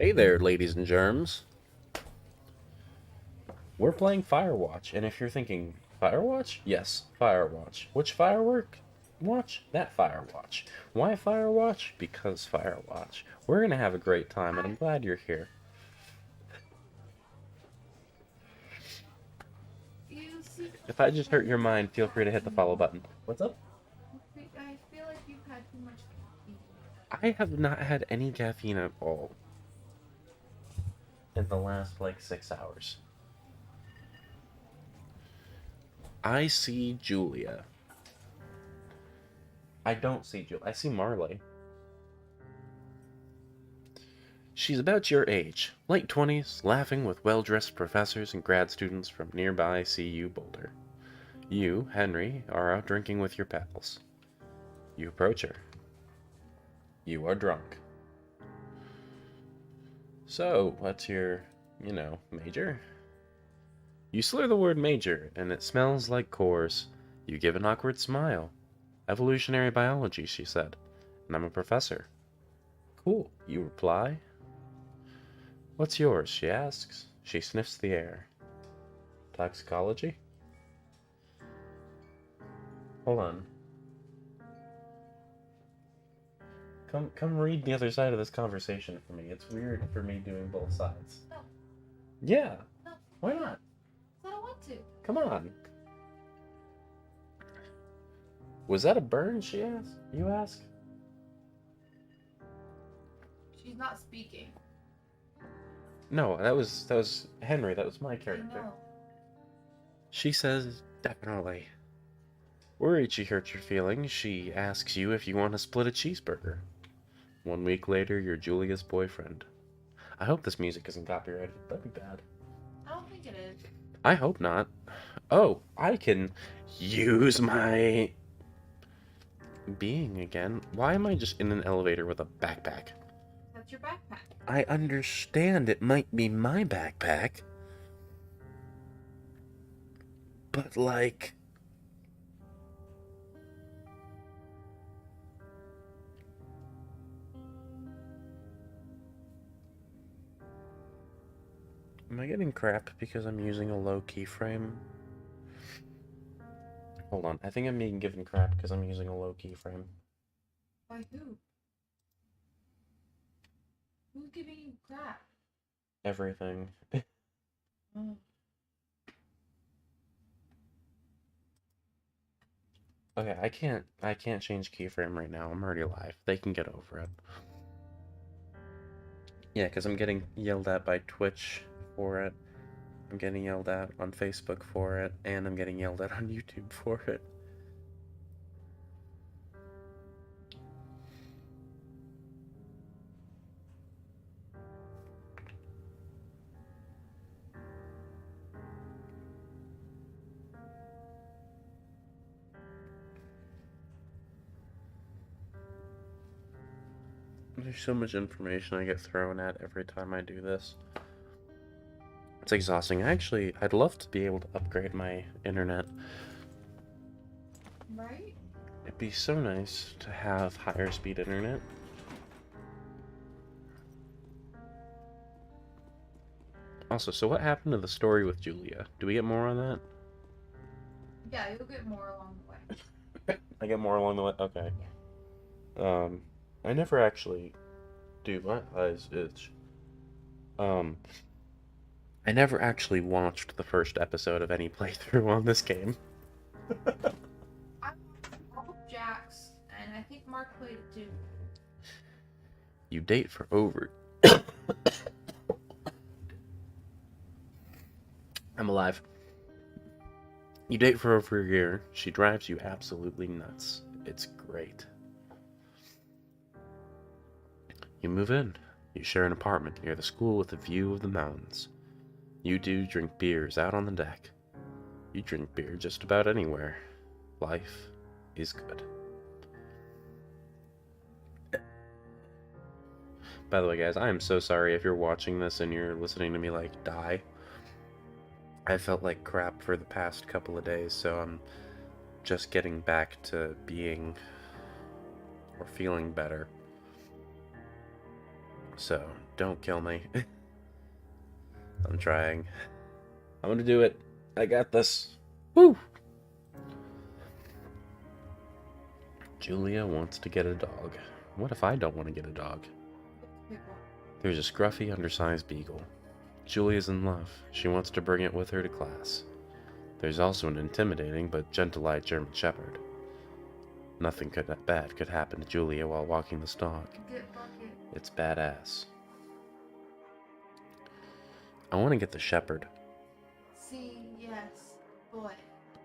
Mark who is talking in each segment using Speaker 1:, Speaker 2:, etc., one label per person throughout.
Speaker 1: Hey there, ladies and germs. We're playing Firewatch, and if you're thinking, Firewatch? Yes, Firewatch. Which firework? Watch? That Firewatch. Why Firewatch? Because Firewatch. We're gonna have a great time, and I'm glad you're here.
Speaker 2: You seem
Speaker 1: If I just hurt your
Speaker 2: very
Speaker 1: mind, feel free to hit the follow
Speaker 2: caffeine.
Speaker 1: button. What's up?
Speaker 2: I feel like you've had too much caffeine.
Speaker 1: I have not had any caffeine at all in the last, 6 hours. I see Julia. I don't see Julia. I see Marley. She's about your age, late 20s, laughing with well-dressed professors and grad students from nearby CU Boulder. You, Henry, are out drinking with your pals. You approach her. You are drunk. So, what's your, major? You slur the word major, and it smells like cores. You give an awkward smile. Evolutionary biology, she said, and I'm a professor. Cool, you reply. What's yours? She asks. She sniffs the air. Toxicology? Hold on. Come read the other side of this conversation for me. It's weird for me doing both sides.
Speaker 2: No,
Speaker 1: Yeah.
Speaker 2: no,
Speaker 1: Why not?
Speaker 2: I don't want to.
Speaker 1: Come on. Was that a burn, she asked? You ask?
Speaker 2: She's not speaking.
Speaker 1: No, that was Henry, that was my
Speaker 2: I
Speaker 1: character.
Speaker 2: know.
Speaker 1: She says, definitely. Worried she hurt your feelings, she asks you if you want to split a cheeseburger. 1 week later, you're Julia's boyfriend. I hope this music isn't copyrighted. That'd be bad.
Speaker 2: I don't think it is.
Speaker 1: I hope not. Oh, I can use my being again. Why am I just in an elevator with a backpack?
Speaker 2: That's your backpack.
Speaker 1: I understand it might be my backpack, but am I getting crap because I'm using a low keyframe? Hold on, I think I'm being given crap because I'm using a low keyframe.
Speaker 2: By who? Who's giving you crap?
Speaker 1: Everything.
Speaker 2: Oh.
Speaker 1: Okay, I can't change keyframe right now. I'm already live. They can get over it. Yeah, because I'm getting yelled at by Twitch for it. I'm getting yelled at on Facebook for it, and I'm getting yelled at on YouTube for it. There's so much information I get thrown at every time I do this. It's exhausting. I'd love to be able to upgrade my internet.
Speaker 2: Right?
Speaker 1: It'd be so nice to have higher speed internet. Also, so what happened to the story with Julia? Do we get more on that?
Speaker 2: Yeah, you'll get more along the way.
Speaker 1: I get more along the way? Okay. I never actually... Dude, my eyes itch. Um, I never actually watched the first episode of any playthrough on this game.
Speaker 2: I watched all of Jack's, and I think Mark played it too.
Speaker 1: You date for over... I'm alive. You date for over a year. She drives you absolutely nuts. It's great. You move in. You share an apartment near the school with a view of the mountains. You two drink beers out on the deck. You drink beer just about anywhere. Life is good. By the way, guys, I am so sorry if you're watching this and you're listening to me, die. I felt like crap for the past couple of days, so I'm just getting back to being or feeling better. So, don't kill me. I'm trying. I'm gonna do it. I got this. Woo! Julia wants to get a dog. What if I don't want to get a dog? There's a scruffy, undersized beagle. Julia's in love. She wants to bring it with her to class. There's also an intimidating but gentle-eyed German shepherd. Nothing bad could happen to Julia while walking this dog. It's badass. I want to get the shepherd.
Speaker 2: See, yes, but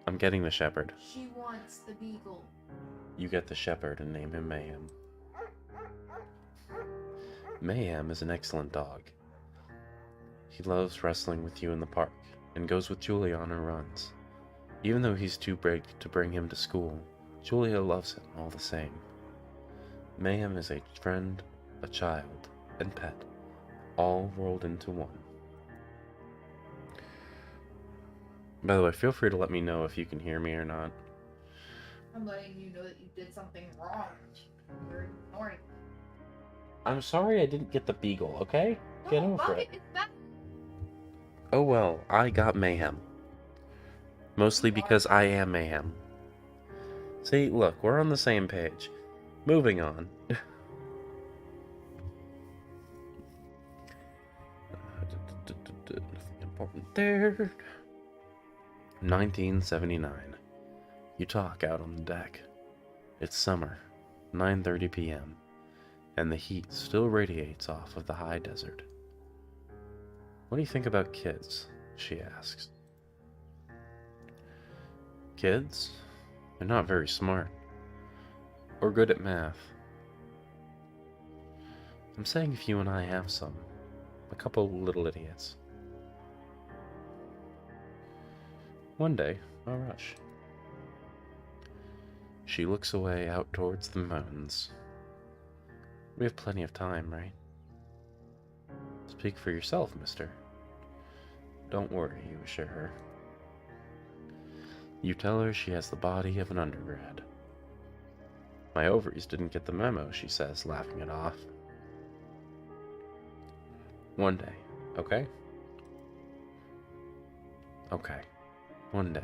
Speaker 1: I'm getting the shepherd.
Speaker 2: she wants the beagle.
Speaker 1: You get the shepherd and name him Mayhem. Mayhem is an excellent dog. He loves wrestling with you in the park and goes with Julia on her runs. Even though he's too big to bring him to school, Julia loves him all the same. Mayhem is a friend, a child, and pet, all rolled into one. By the way, feel free to let me know if you can hear me or not.
Speaker 2: I'm letting you know that you did something wrong. You're ignoring me.
Speaker 1: I'm sorry I didn't get the beagle, okay? Get
Speaker 2: No,
Speaker 1: over it.
Speaker 2: It's bad.
Speaker 1: Oh well, I got Mayhem. Mostly because I am Mayhem. See, look, we're on the same page. Moving on. Nothing important there. 1979. You talk out on the deck. It's summer, 9:30 p.m., and the heat still radiates off of the high desert. What do you think about kids? She asks. Kids? They're not very smart. Or good at math. I'm saying if you and I have some. A couple little idiots. One day, I'll rush. She looks away out towards the mountains. We have plenty of time, right? Speak for yourself, mister. Don't worry, you assure her. You tell her she has the body of an undergrad. My ovaries didn't get the memo, she says, laughing it off. One day, okay? Okay, one day,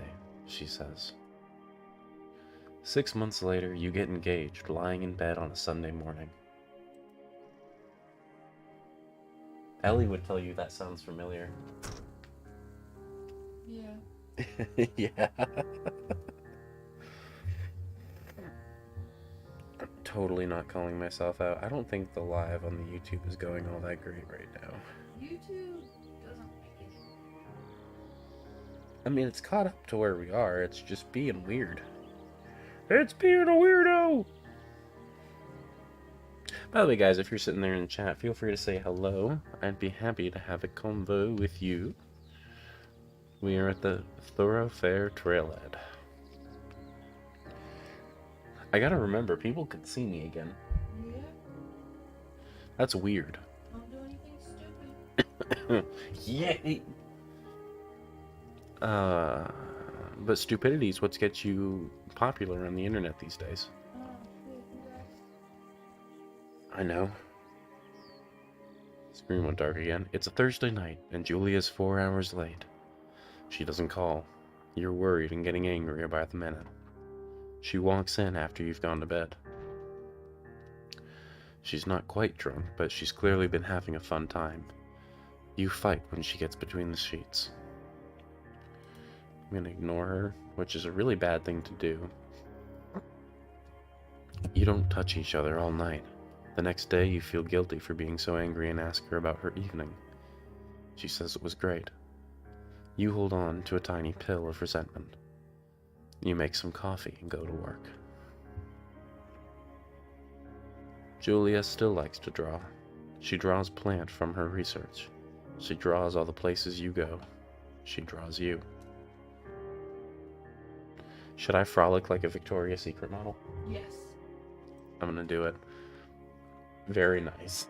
Speaker 1: she says. 6 months later, you get engaged, lying in bed on a Sunday morning. Ellie would tell you that sounds familiar.
Speaker 2: Yeah.
Speaker 1: Yeah. I'm totally not calling myself out. I don't think the live on the YouTube is going all that great right now.
Speaker 2: YouTube doesn't make it.
Speaker 1: I mean, it's caught up to where we are. It's just being weird. It's being a weirdo! By the way, guys, if you're sitting there in the chat, feel free to say hello. I'd be happy to have a convo with you. We are at the Thoroughfare Trailhead. I gotta remember, people can see me again.
Speaker 2: Yeah.
Speaker 1: That's weird.
Speaker 2: Don't do anything stupid.
Speaker 1: Yay! But stupidity is what gets you popular on the internet these days.
Speaker 2: Oh, cool, congrats.
Speaker 1: I know. Screen went dark again. It's a Thursday night, and Julia's 4 hours late. She doesn't call. You're worried and getting angrier by the minute. She walks in after you've gone to bed. She's not quite drunk, but she's clearly been having a fun time. You fight when she gets between the sheets. I'm gonna ignore her, which is a really bad thing to do. You don't touch each other all night. The next day, you feel guilty for being so angry and ask her about her evening. She says it was great. You hold on to a tiny pill of resentment. You make some coffee and go to work. Julia still likes to draw. She draws plant from her research. She draws all the places you go. She draws you. Should I frolic like a Victoria's Secret model?
Speaker 2: Yes.
Speaker 1: I'm gonna do it. Very nice.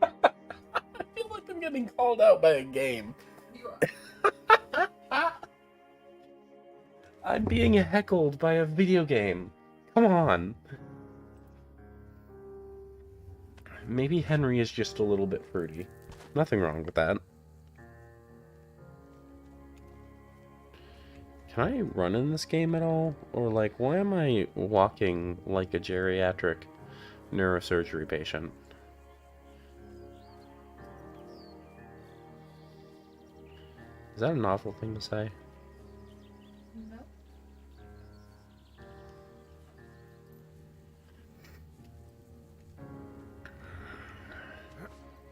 Speaker 1: I feel like I'm getting called out by a game.
Speaker 2: You are.
Speaker 1: I'm being heckled by a video game. Come on. Maybe Henry is just a little bit fruity. Nothing wrong with that. Can I run in this game at all? Or, like, why am I walking like a geriatric neurosurgery patient? Is that an awful thing to say?
Speaker 2: No.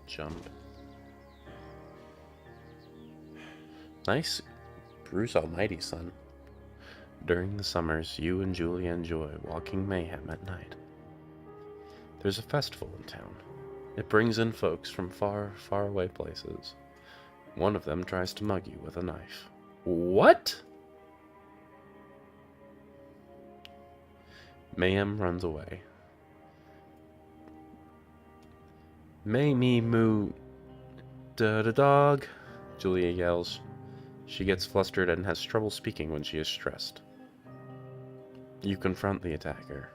Speaker 1: Jump. Nice Bruce Almighty, son. During the summers, you and Julia enjoy walking mayhem at night. There's a festival in town. It brings in folks from far, far away places. One of them tries to mug you with a knife. What? Mayhem runs away. May me moo da da dog, Julia yells. She gets flustered and has trouble speaking when she is stressed. You confront the attacker.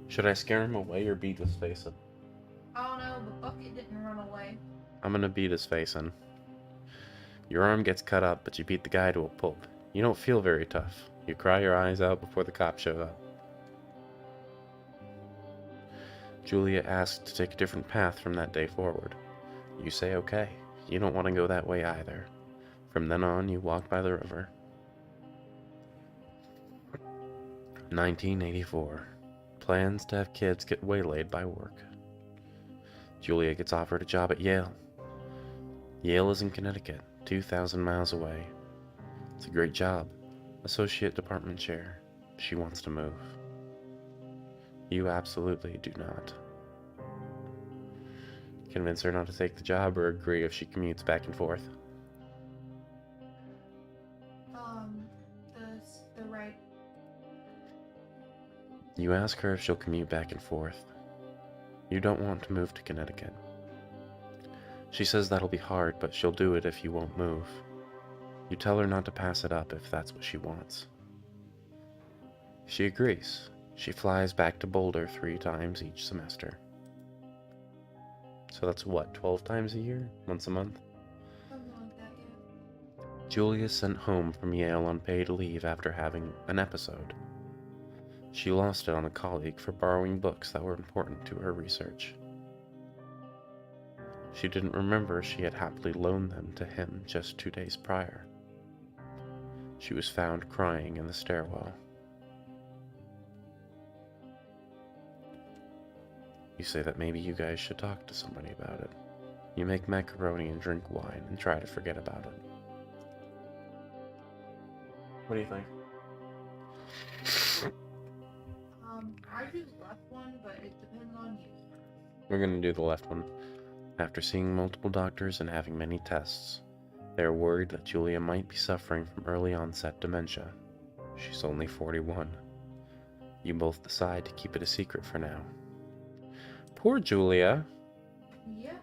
Speaker 1: Should I scare him away or beat his face in?
Speaker 2: I don't know, but Bucket didn't run away.
Speaker 1: I'm gonna beat his face in. Your arm gets cut up, but you beat the guy to a pulp. You don't feel very tough. You cry your eyes out before the cop shows up. Julia asks to take a different path from that day forward. You say okay. You don't want to go that way either. From then on, you walk by the river. 1984. Plans to have kids get waylaid by work. Julia gets offered a job at Yale. Yale is in Connecticut, 2,000 miles away. It's a great job. Associate department chair. She wants to move. You absolutely do not. Convince her not to take the job or agree if she commutes back and forth.
Speaker 2: The right.
Speaker 1: You ask her if she'll commute back and forth. You don't want to move to Connecticut. She says that'll be hard, but she'll do it if you won't move. You tell her not to pass it up if that's what she wants. She agrees. She flies back to Boulder 3 times each semester. So that's what, 12 times a year? Once a month?
Speaker 2: Something like that, yeah.
Speaker 1: Julia is sent home from Yale on paid leave after having an episode. She lost it on a colleague for borrowing books that were important to her research. She didn't remember she had happily loaned them to him just 2 days prior. She was found crying in the stairwell. You say that maybe you guys should talk to somebody about it. You make macaroni and drink wine and try to forget about it. What do you think?
Speaker 2: I do the left one, but it depends on you.
Speaker 1: We're gonna do the left one. After seeing multiple doctors and having many tests, they are worried that Julia might be suffering from early onset dementia. She's only 41. You both decide to keep it a secret for now. Poor Julia.
Speaker 2: Yeah.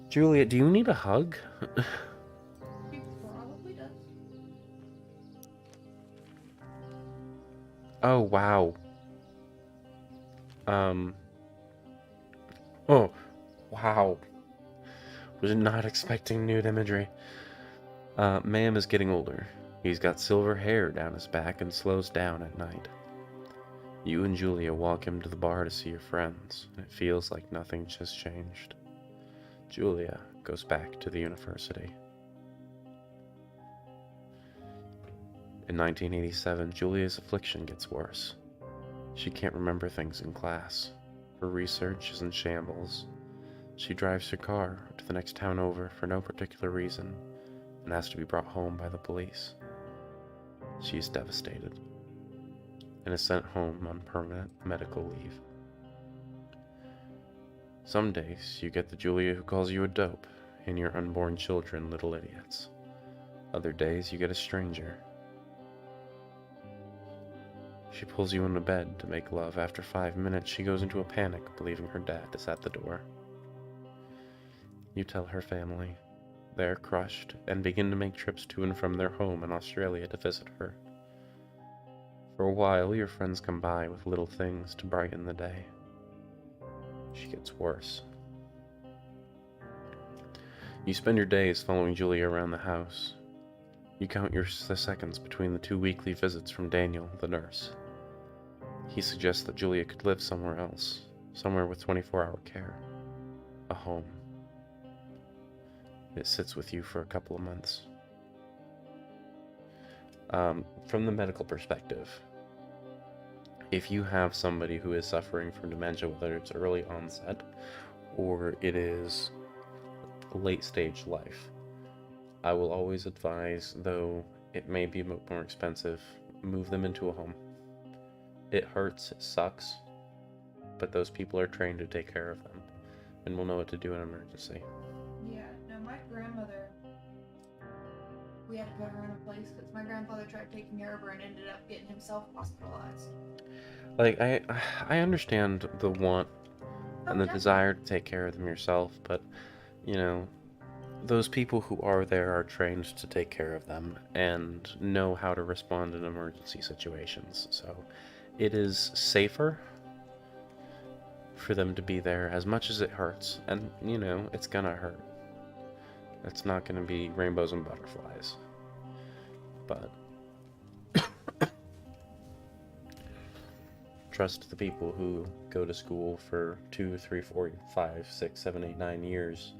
Speaker 1: Julia, do you need a hug?
Speaker 2: She probably does.
Speaker 1: Oh, wow. Oh, wow. Was not expecting nude imagery. Ma'am is getting older. He's got silver hair down his back and slows down at night. You and Julia walk him to the bar to see your friends, and it feels like nothing just changed. Julia goes back to the university. In 1987, Julia's affliction gets worse. She can't remember things in class. Her research is in shambles. She drives her car to the next town over for no particular reason and has to be brought home by the police. She is devastated and is sent home on permanent medical leave. Some days you get the Julia who calls you a dope and your unborn children little idiots. Other days you get a stranger. She pulls you into bed to make love. After 5 minutes, she goes into a panic, believing her dad is at the door. You tell her family. They are crushed and begin to make trips to and from their home in Australia to visit her. For a while, your friends come by with little things to brighten the day. She gets worse. You spend your days following Julia around the house. You count the seconds between the 2 weekly visits from Daniel, the nurse. He suggests that Julia could live somewhere else, somewhere with 24-hour care. A home. It sits with you for a couple of months. From the medical perspective, if you have somebody who is suffering from dementia, whether it's early onset or it is late stage life, I will always advise, though it may be more expensive, move them into a home. It hurts, it sucks, but those people are trained to take care of them and will know what to do in an emergency.
Speaker 2: Yeah, no, my grandmother, we had to put her in a place because my grandfather tried taking care of her and ended up getting himself hospitalized.
Speaker 1: Like, I understand the want and the desire to take care of them yourself, but, you know, those people who are there are trained to take care of them and know how to respond in emergency situations. So it is safer for them to be there as much as it hurts. And, you know, it's gonna hurt. It's not gonna be rainbows and butterflies. But trust the people who go to school for 2, 3, 4, 5, 6, 7, 8, 9 years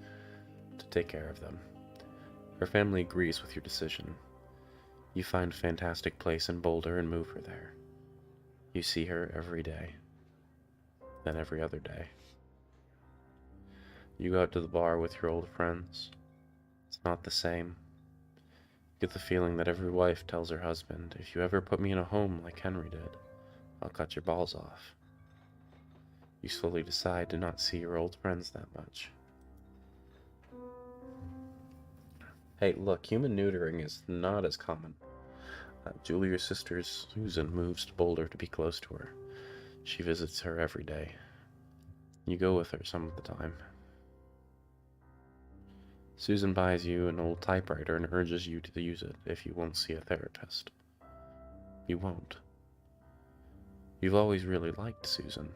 Speaker 1: to take care of them. Her family agrees with your decision. You find a fantastic place in Boulder and move her there. You see her every day, then every other day. You go out to the bar with your old friends. It's not the same. You get the feeling that every wife tells her husband, if you ever put me in a home like Henry did, I'll cut your balls off. You slowly decide to not see your old friends that much. Hey, look, human neutering is not as common. Julia's sister Susan moves to Boulder to be close to her. She visits her every day. You go with her some of the time. Susan buys you an old typewriter and urges you to use it if you won't see a therapist. You won't. You've always really liked Susan.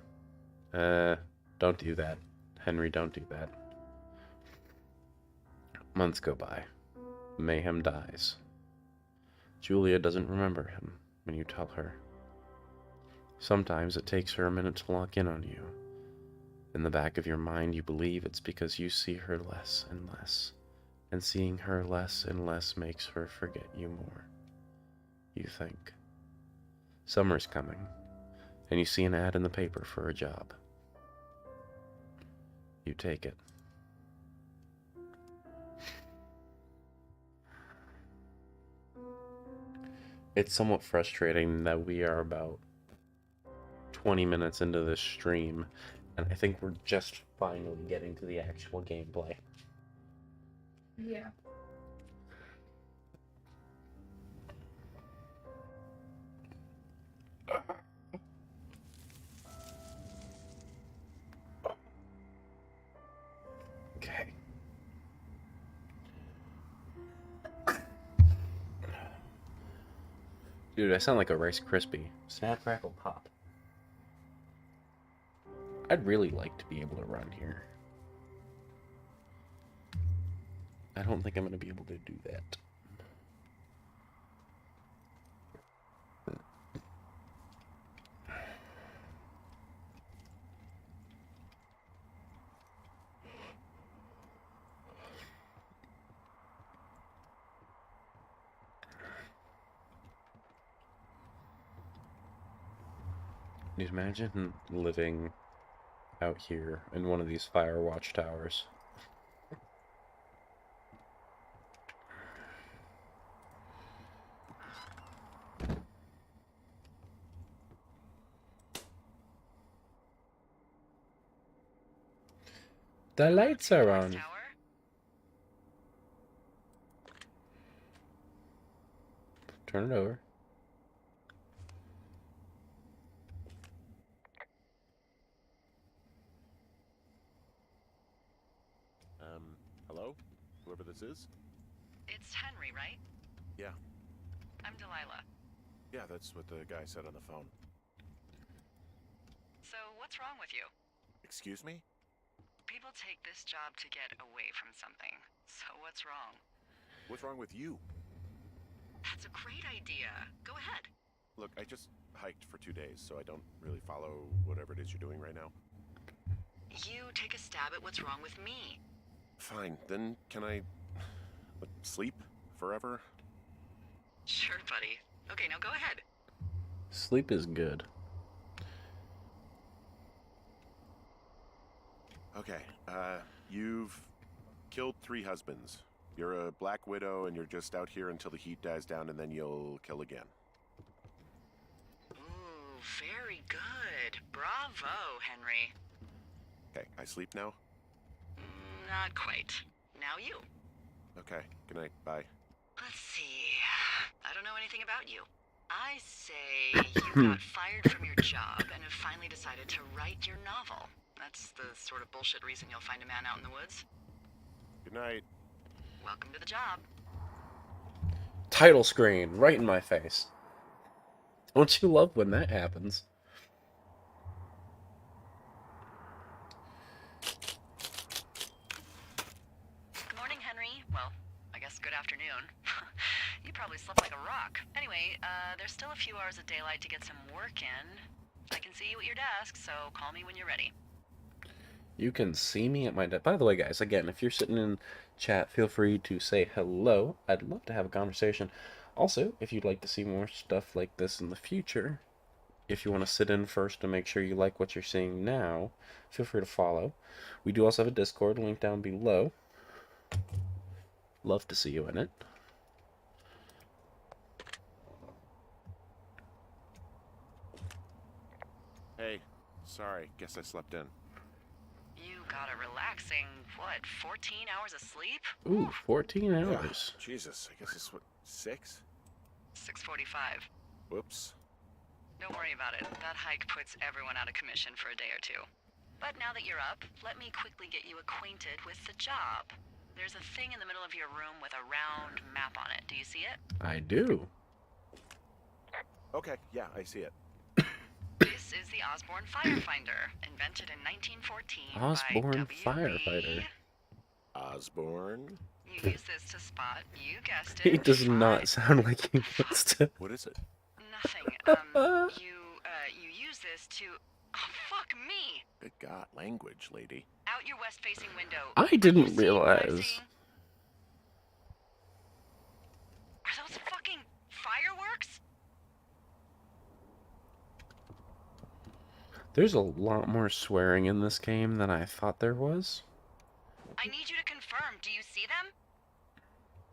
Speaker 1: Don't do that. Henry, don't do that. Months go by. Mayhem dies. Julia doesn't remember him when you tell her. Sometimes it takes her a minute to lock in on you. In the back of your mind, you believe it's because you see her less and less, and seeing her less and less makes her forget you more. You think. Summer's coming, and you see an ad in the paper for a job. You take it. It's somewhat frustrating that we are about 20 minutes into this stream, and I think we're just finally getting to the actual gameplay.
Speaker 2: Yeah.
Speaker 1: Okay. Dude, I sound like a Rice Krispie. Snap, crackle, pop. I'd really like to be able to run here. I don't think I'm going to be able to do that. Can you imagine living out here in one of these Firewatch towers? The lights are on. Turn it over.
Speaker 3: Hello? Whoever this is?
Speaker 4: It's Henry, right?
Speaker 3: Yeah.
Speaker 4: I'm Delilah.
Speaker 3: Yeah, that's what the guy said on the phone.
Speaker 4: So, what's wrong with you?
Speaker 3: Excuse me?
Speaker 4: People take this job to get away from something. So, what's wrong?
Speaker 3: What's wrong with you?
Speaker 4: That's a great idea. Go ahead.
Speaker 3: Look, I just hiked for 2 days, so I don't really follow whatever it is you're doing right now.
Speaker 4: You take a stab at what's wrong with me.
Speaker 3: Fine, then can I sleep forever?
Speaker 4: Sure, buddy. Okay, now go ahead.
Speaker 1: Sleep is good.
Speaker 3: Okay, you've killed 3 husbands. You're a black widow and you're just out here until the heat dies down and then you'll kill again.
Speaker 4: Ooh, very good. Bravo, Henry.
Speaker 3: Okay, I sleep now?
Speaker 4: Not quite. Now you.
Speaker 3: Okay, good night, bye.
Speaker 4: Let's see. I don't know anything about you. I say you got fired from your job and have finally decided to write your novel. That's the sort of bullshit reason you'll find a man out in the woods.
Speaker 3: Good night.
Speaker 4: Welcome to the job.
Speaker 1: Title screen, right in my face. Don't you love when that happens?
Speaker 4: Good morning, Henry. Well, I guess good afternoon. You probably slept like a rock. Anyway, there's still a few hours of daylight to get some work in. I can see you at your desk, so call me when you're ready.
Speaker 1: You can see me at my desk. By the way, guys, again, if you're sitting in chat, feel free to say hello. I'd love to have a conversation. Also, if you'd like to see more stuff like this in the future, if you want to sit in first to make sure you like what you're seeing now, feel free to follow. We do also have a Discord, link down below. Love to see you in it.
Speaker 3: Hey, sorry, guess I slept in.
Speaker 4: You got a relaxing, what, 14 hours of sleep?
Speaker 1: Ooh, 14 hours.
Speaker 3: Yeah, Jesus, I guess it's what, 6?
Speaker 4: 6:45.
Speaker 3: Whoops.
Speaker 4: Don't worry about it. That hike puts everyone out of commission for a day or two. But now that you're up, let me quickly get you acquainted with the job. There's a thing in the middle of your room with a round map on it. Do you see it?
Speaker 1: I do.
Speaker 3: Okay, yeah, I see it.
Speaker 4: This is the Osborne Firefinder, invented in 1914
Speaker 1: Osborne
Speaker 4: by W.
Speaker 1: Firefighter.
Speaker 4: Lee.
Speaker 3: Osborne?
Speaker 4: You use this to spot, you guessed
Speaker 1: He
Speaker 4: it,
Speaker 1: does not sound like he wants to.
Speaker 3: What is it?
Speaker 4: Nothing. You use this to... Oh, fuck me!
Speaker 3: Good God, language, lady.
Speaker 4: Out your west-facing window.
Speaker 1: I
Speaker 4: Are you
Speaker 1: didn't
Speaker 4: seeing what I'm
Speaker 1: realize.
Speaker 4: seeing? Are those fucking fireworks?
Speaker 1: There's a lot more swearing in this game than I thought there was.
Speaker 4: I need you to confirm. Do you see them?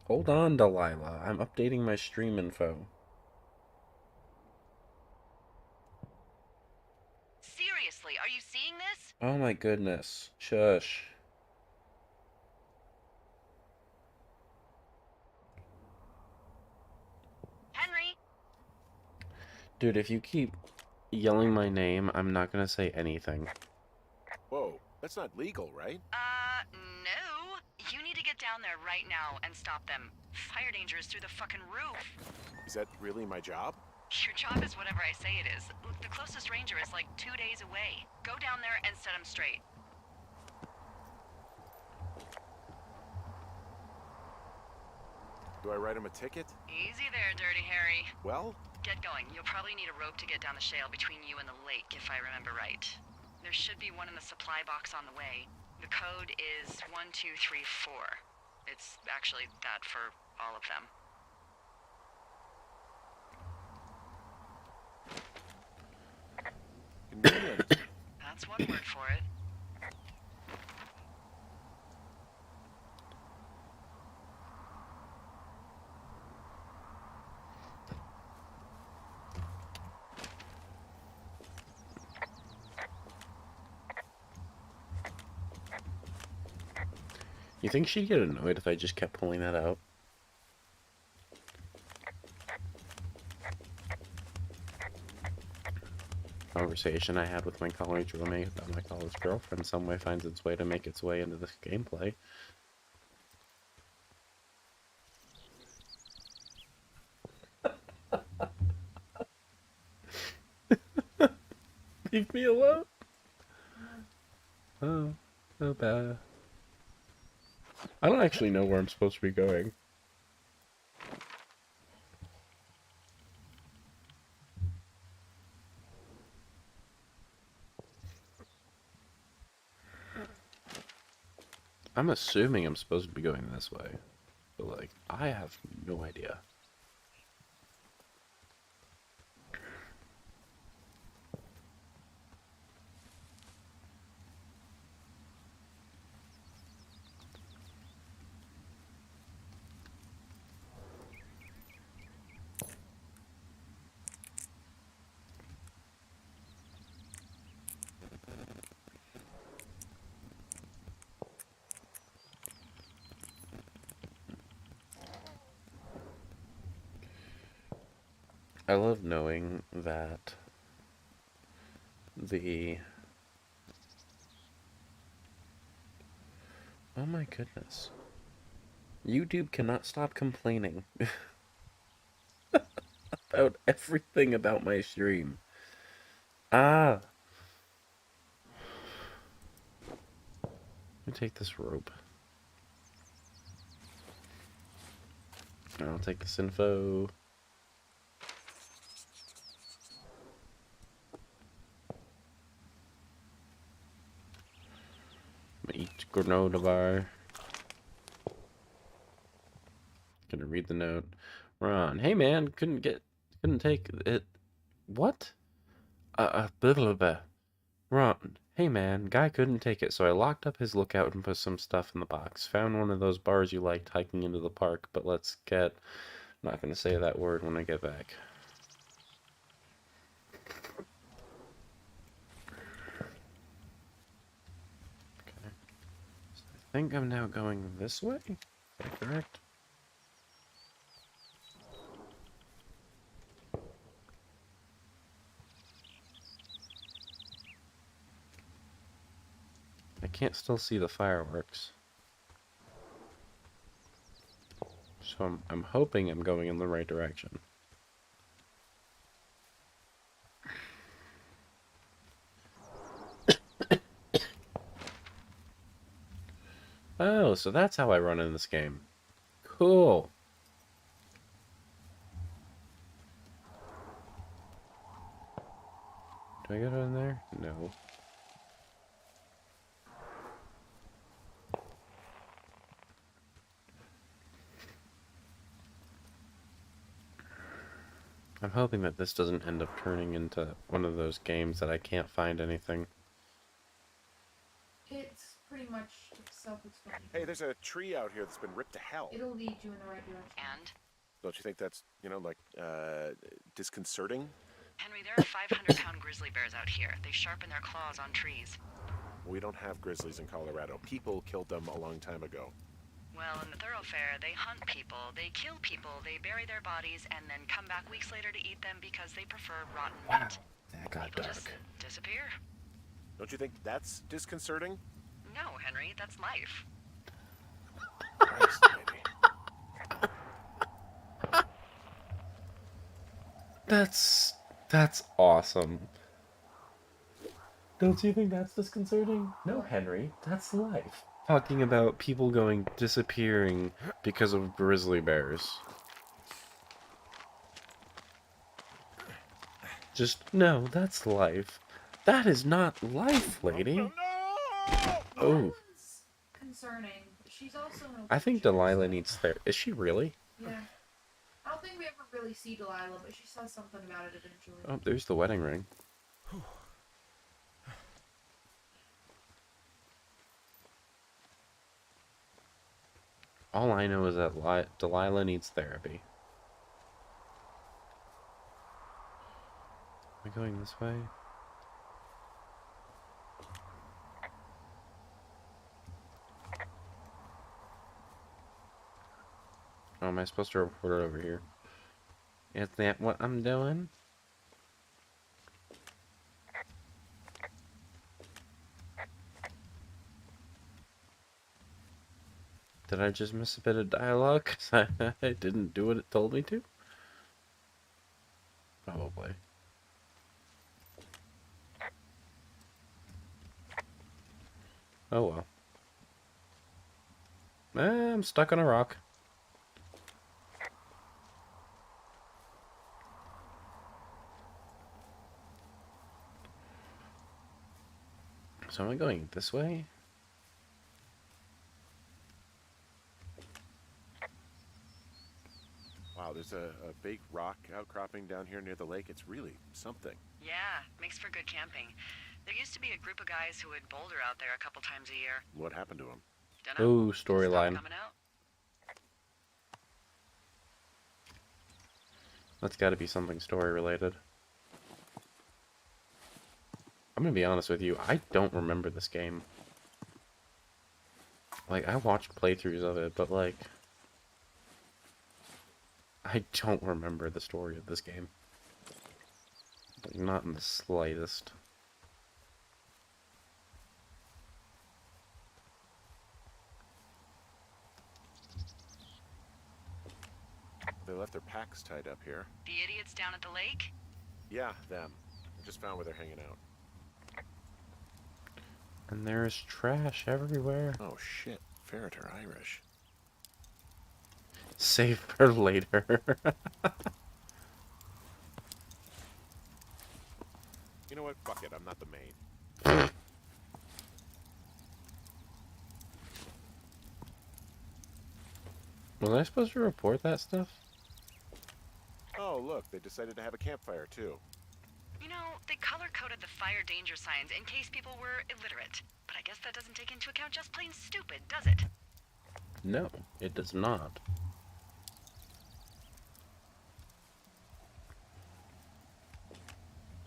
Speaker 1: Hold on, Delilah. I'm updating my stream info.
Speaker 4: Seriously, are you seeing this?
Speaker 1: Oh my goodness. Shush.
Speaker 4: Henry?
Speaker 1: Dude, if you keep yelling my name, I'm not gonna say anything.
Speaker 3: Whoa, that's not legal, right?
Speaker 4: No. You need to get down there right now and stop them. Fire danger is through the fucking roof.
Speaker 3: Is that really my job?
Speaker 4: Your job is whatever I say it is. Look, the closest ranger is like 2 days away. Go down there and set him straight.
Speaker 3: Do I write him a ticket?
Speaker 4: Easy there, Dirty Harry.
Speaker 3: Well,
Speaker 4: Get going. You'll probably need a rope to get down the shale between you and the lake, if I remember right. There should be one in the supply box on the way. The code is 1234. It's actually that for all of them.
Speaker 3: convenient.
Speaker 4: That's one word for it.
Speaker 1: You think she'd get annoyed if I just kept pulling that out? Conversation I had with my college roommate about my college girlfriend some way finds its way to make its way into this gameplay. Leave me alone.
Speaker 2: No.
Speaker 1: Oh, so bad. I don't actually know where I'm supposed to be going. I'm assuming I'm supposed to be going this way. But, like, I have no idea. I love knowing that the... Oh my goodness. YouTube cannot stop complaining about everything about my stream. Ah! Let me take this rope. I'll take this info. Eat granola bar. Gonna read the note. Ron, hey man, couldn't take it. What? Blah blah blah. Ron, hey man, guy couldn't take it, so I locked up his lookout and put some stuff in the box. Found one of those bars you liked hiking into the park, but let's get... I'm not gonna say that word when I get back. Okay. So I think I'm now going this way? Is that correct? I can't still see the fireworks. So I'm hoping I'm going in the right direction. Oh, so that's how I run in this game. Cool. Do I go down there? No. I'm hoping that this doesn't end up turning into one of those games that I can't find anything.
Speaker 2: It's pretty much self-explanatory.
Speaker 3: Hey, there's a tree out here that's been ripped to hell.
Speaker 2: It'll lead you in the right direction.
Speaker 4: And?
Speaker 3: Don't you think that's, disconcerting?
Speaker 4: Henry, there are 500-pound grizzly bears out here. They sharpen their claws on trees.
Speaker 3: We don't have grizzlies in Colorado. People killed them a long time ago.
Speaker 4: Well, in the thoroughfare, they hunt people, they kill people, they bury their bodies, and then come back weeks later to eat them because they prefer rotten meat.
Speaker 1: That got
Speaker 4: People
Speaker 1: dark.
Speaker 4: just disappear.
Speaker 3: Don't you think that's disconcerting?
Speaker 4: No, Henry, that's life.
Speaker 3: Christ, maybe.
Speaker 1: That's awesome. Don't you think that's disconcerting? No, Henry, that's life. Talking about people disappearing because of grizzly bears. Just, no, that's life. That is not life, lady.
Speaker 3: No!
Speaker 1: Oh,
Speaker 2: It's concerning. She's also an
Speaker 1: I think Delilah needs therapy. Is she really?
Speaker 2: Yeah. I don't think we ever really see Delilah, but she says something about it eventually.
Speaker 1: Oh, there's the wedding ring. All I know is that Delilah needs therapy. Am I going this way? Oh, am I supposed to report it over here? Is that what I'm doing? Did I just miss a bit of dialogue? 'Cause I didn't do what it told me to? Probably. Oh well. I'm stuck on a rock. So am I going this way?
Speaker 3: Wow, there's a big rock outcropping down here near the lake. It's really something.
Speaker 4: Yeah, makes for good camping. There used to be a group of guys who would boulder out there a couple times a year.
Speaker 3: What happened to him?
Speaker 4: Dunno.
Speaker 1: Oh,
Speaker 4: Just stopped
Speaker 1: storyline.
Speaker 4: coming out.
Speaker 1: That's got to be something story related. I'm gonna be honest with you, I don't remember this game. Like, I watched playthroughs of it, but like, I don't remember the story of this game. Like, not in the slightest.
Speaker 3: They left their packs tied up here.
Speaker 4: The idiots down at the lake?
Speaker 3: Yeah, them. I just found where they're hanging out.
Speaker 1: And there's trash everywhere.
Speaker 3: Oh shit, ferret are Irish.
Speaker 1: Save for later.
Speaker 3: You know what? Fuck it, I'm not the main.
Speaker 1: Was I supposed to report that stuff?
Speaker 3: Oh, look, they decided to have a campfire, too.
Speaker 4: You know, they color-coded the fire danger signs in case people were illiterate. But I guess that doesn't take into account just plain stupid, does it?
Speaker 1: No, it does not.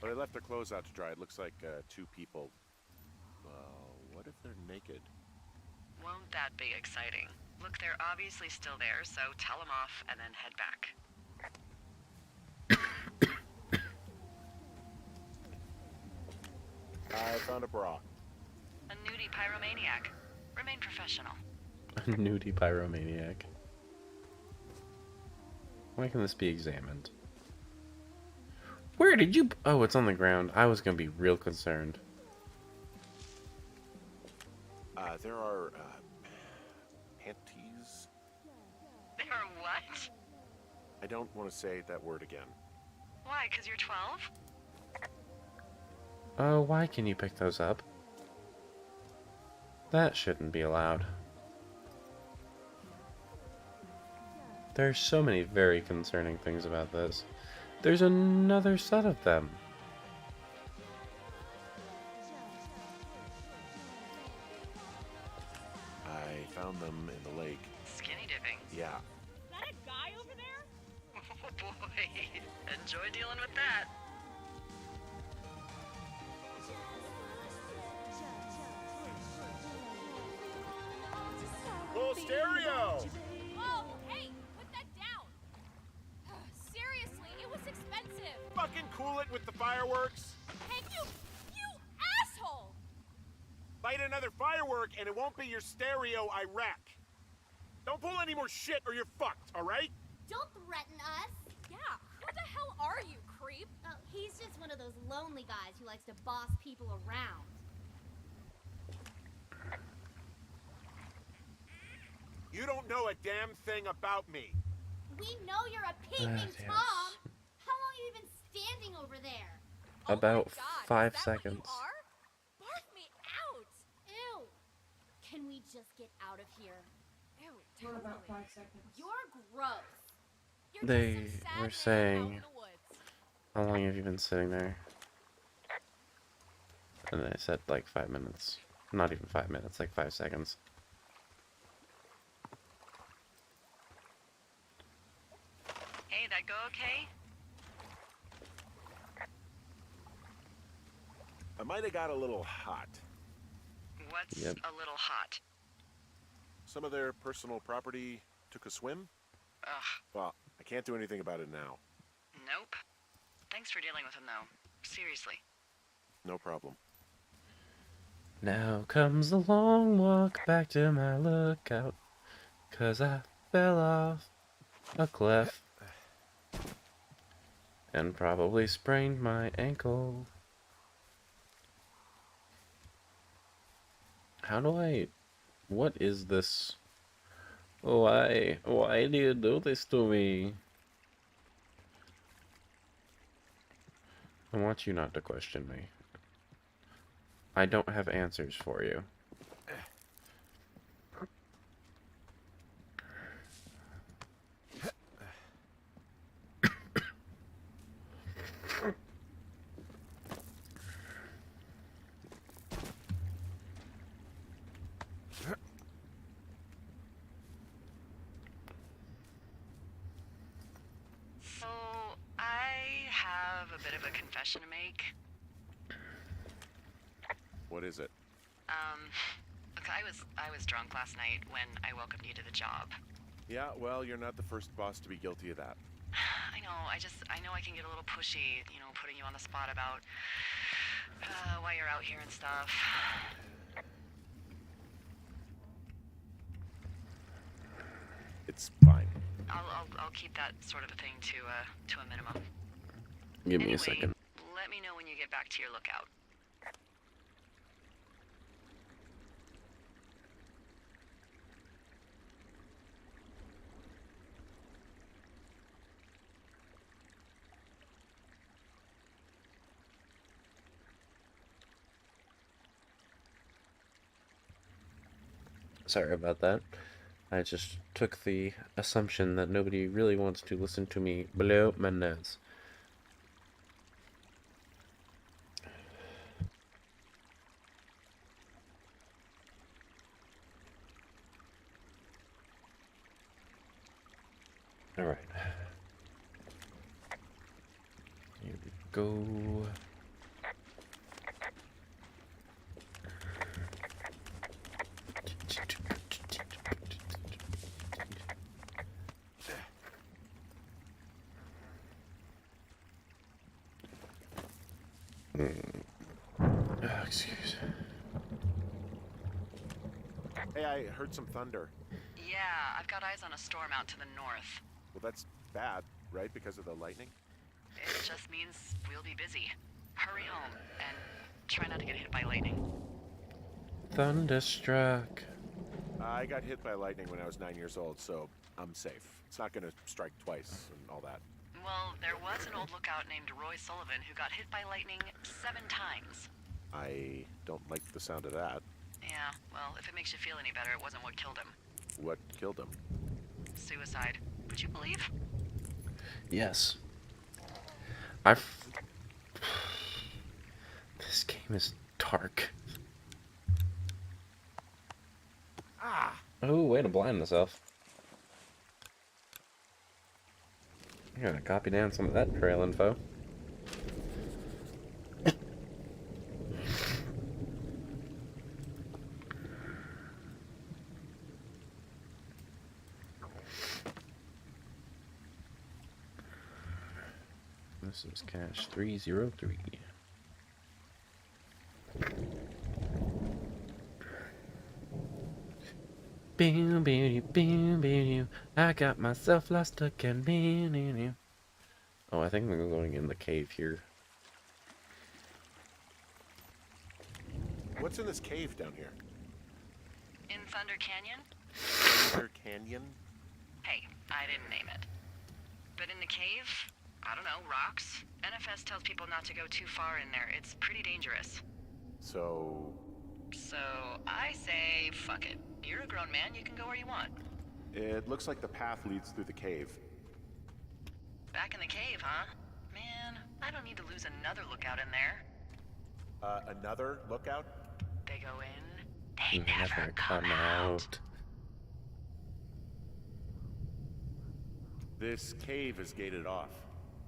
Speaker 3: Well, they left their clothes out to dry. It looks like two people. What if they're naked?
Speaker 4: Won't that be exciting? Look, they're obviously still there, so tell them off and then head back.
Speaker 3: I found a bra.
Speaker 4: A nudie pyromaniac. Remain professional.
Speaker 1: A nudie pyromaniac. Why can this be examined? Where did you... Oh, it's on the ground. I was gonna be real concerned.
Speaker 3: There are, panties?
Speaker 4: They are what?
Speaker 3: I don't want to say that word again.
Speaker 4: Why, 'cause you're 12?
Speaker 1: Oh, why can you pick those up? That shouldn't be allowed. There's so many very concerning things about this. There's another set of them.
Speaker 3: I found them in the lake.
Speaker 4: Skinny dipping.
Speaker 3: Yeah.
Speaker 5: Is that a guy over there?
Speaker 4: Oh boy. Enjoy dealing with that.
Speaker 3: Full stereo!
Speaker 5: Whoa, hey, put that down. Seriously, it was expensive.
Speaker 3: Fucking cool it with the fireworks.
Speaker 5: Hey, you asshole!
Speaker 3: Light another firework and it won't be your stereo I wreck. Don't pull any more shit or you're fucked, alright?
Speaker 6: Don't threaten us.
Speaker 5: Yeah, who the hell are you, creep?
Speaker 6: Oh, he's just one of those lonely guys who likes to boss people around.
Speaker 3: You don't know a damn thing about me.
Speaker 6: We know you're a peeping
Speaker 1: Yes.
Speaker 6: Tom. How long have you been standing over there?
Speaker 5: Oh my
Speaker 1: About
Speaker 5: God,
Speaker 1: 5
Speaker 5: is that what
Speaker 1: seconds.
Speaker 5: you are? Barf me out!
Speaker 6: Ew. Can we just get out of here?
Speaker 5: Ew,
Speaker 2: What
Speaker 5: totally.
Speaker 2: about 5 seconds?
Speaker 6: You're gross.
Speaker 5: You're
Speaker 1: They
Speaker 5: just some sad
Speaker 1: were
Speaker 5: man
Speaker 1: saying-
Speaker 5: out in the woods.
Speaker 1: How long have you been sitting there? And I said like 5 minutes. Not even 5 minutes, like 5 seconds.
Speaker 4: Hey, that go okay?
Speaker 3: I might have got a little hot.
Speaker 4: What's
Speaker 1: Yep.
Speaker 4: a little hot?
Speaker 3: Some of their personal property took a swim.
Speaker 4: Ugh,
Speaker 3: Well, I can't do anything about it now.
Speaker 4: nope. Thanks for dealing with him, though. Seriously.
Speaker 3: No problem.
Speaker 1: Now comes the long walk back to my lookout, 'cause I fell off a cliff and probably sprained my ankle. How do I... What is this? Why? Why do you do this to me? I want you not to question me. I don't have answers for you.
Speaker 4: So, I have a bit of a confession to make.
Speaker 3: What is it?
Speaker 4: Look, I was drunk last night when I welcomed you to the job.
Speaker 3: Yeah, well, you're not the first boss to be guilty of that.
Speaker 4: I know, I know I can get a little pushy, you know, putting you on the spot about why you're out here and stuff.
Speaker 3: It's fine.
Speaker 4: I'll keep that sort of a thing to a minimum.
Speaker 1: Give me
Speaker 4: Anyway,
Speaker 1: a second.
Speaker 4: let me know when you get back to your lookout.
Speaker 1: Sorry about that. I just took the assumption that nobody really wants to listen to me blow my nose. Alright. Here we go. Excuse.
Speaker 3: Hey, I heard some thunder.
Speaker 4: Yeah, I've got eyes on a storm out to the north.
Speaker 3: Well, that's bad, right? Because of the lightning?
Speaker 4: It just means we'll be busy. Hurry home and try not to get hit by lightning.
Speaker 1: Thunderstruck.
Speaker 3: I got hit by lightning when I was 9 years old, so I'm safe. It's not gonna strike twice and all that.
Speaker 4: Well, there was an old lookout named Roy Sullivan who got hit by lightning 7 times.
Speaker 3: I don't like the sound of that.
Speaker 4: Yeah, well, if it makes you feel any better, it wasn't what killed him.
Speaker 3: What killed him?
Speaker 4: Suicide. Would you believe?
Speaker 1: Yes. This game is dark.
Speaker 3: Ah!
Speaker 1: Oh, way to blind myself. I gotta copy down some of that trail info. This is cache 303. Boom, boom, boom, boom. I got myself lost again. Oh, I think we're going in the cave here.
Speaker 3: What's in this cave down here?
Speaker 4: In Thunder Canyon?
Speaker 3: Thunder Canyon?
Speaker 4: Hey, I didn't name it. But in the cave, I don't know, rocks? NFS tells people not to go too far in there. It's pretty dangerous.
Speaker 3: So...
Speaker 4: So, I say, fuck it. You're a grown man, you can go where you want.
Speaker 3: It looks like the path leads through the cave.
Speaker 4: Back in the cave, huh? Man, I don't need to lose another lookout in there.
Speaker 3: Another lookout?
Speaker 4: They go in, they never
Speaker 1: come out.
Speaker 3: This cave is gated off.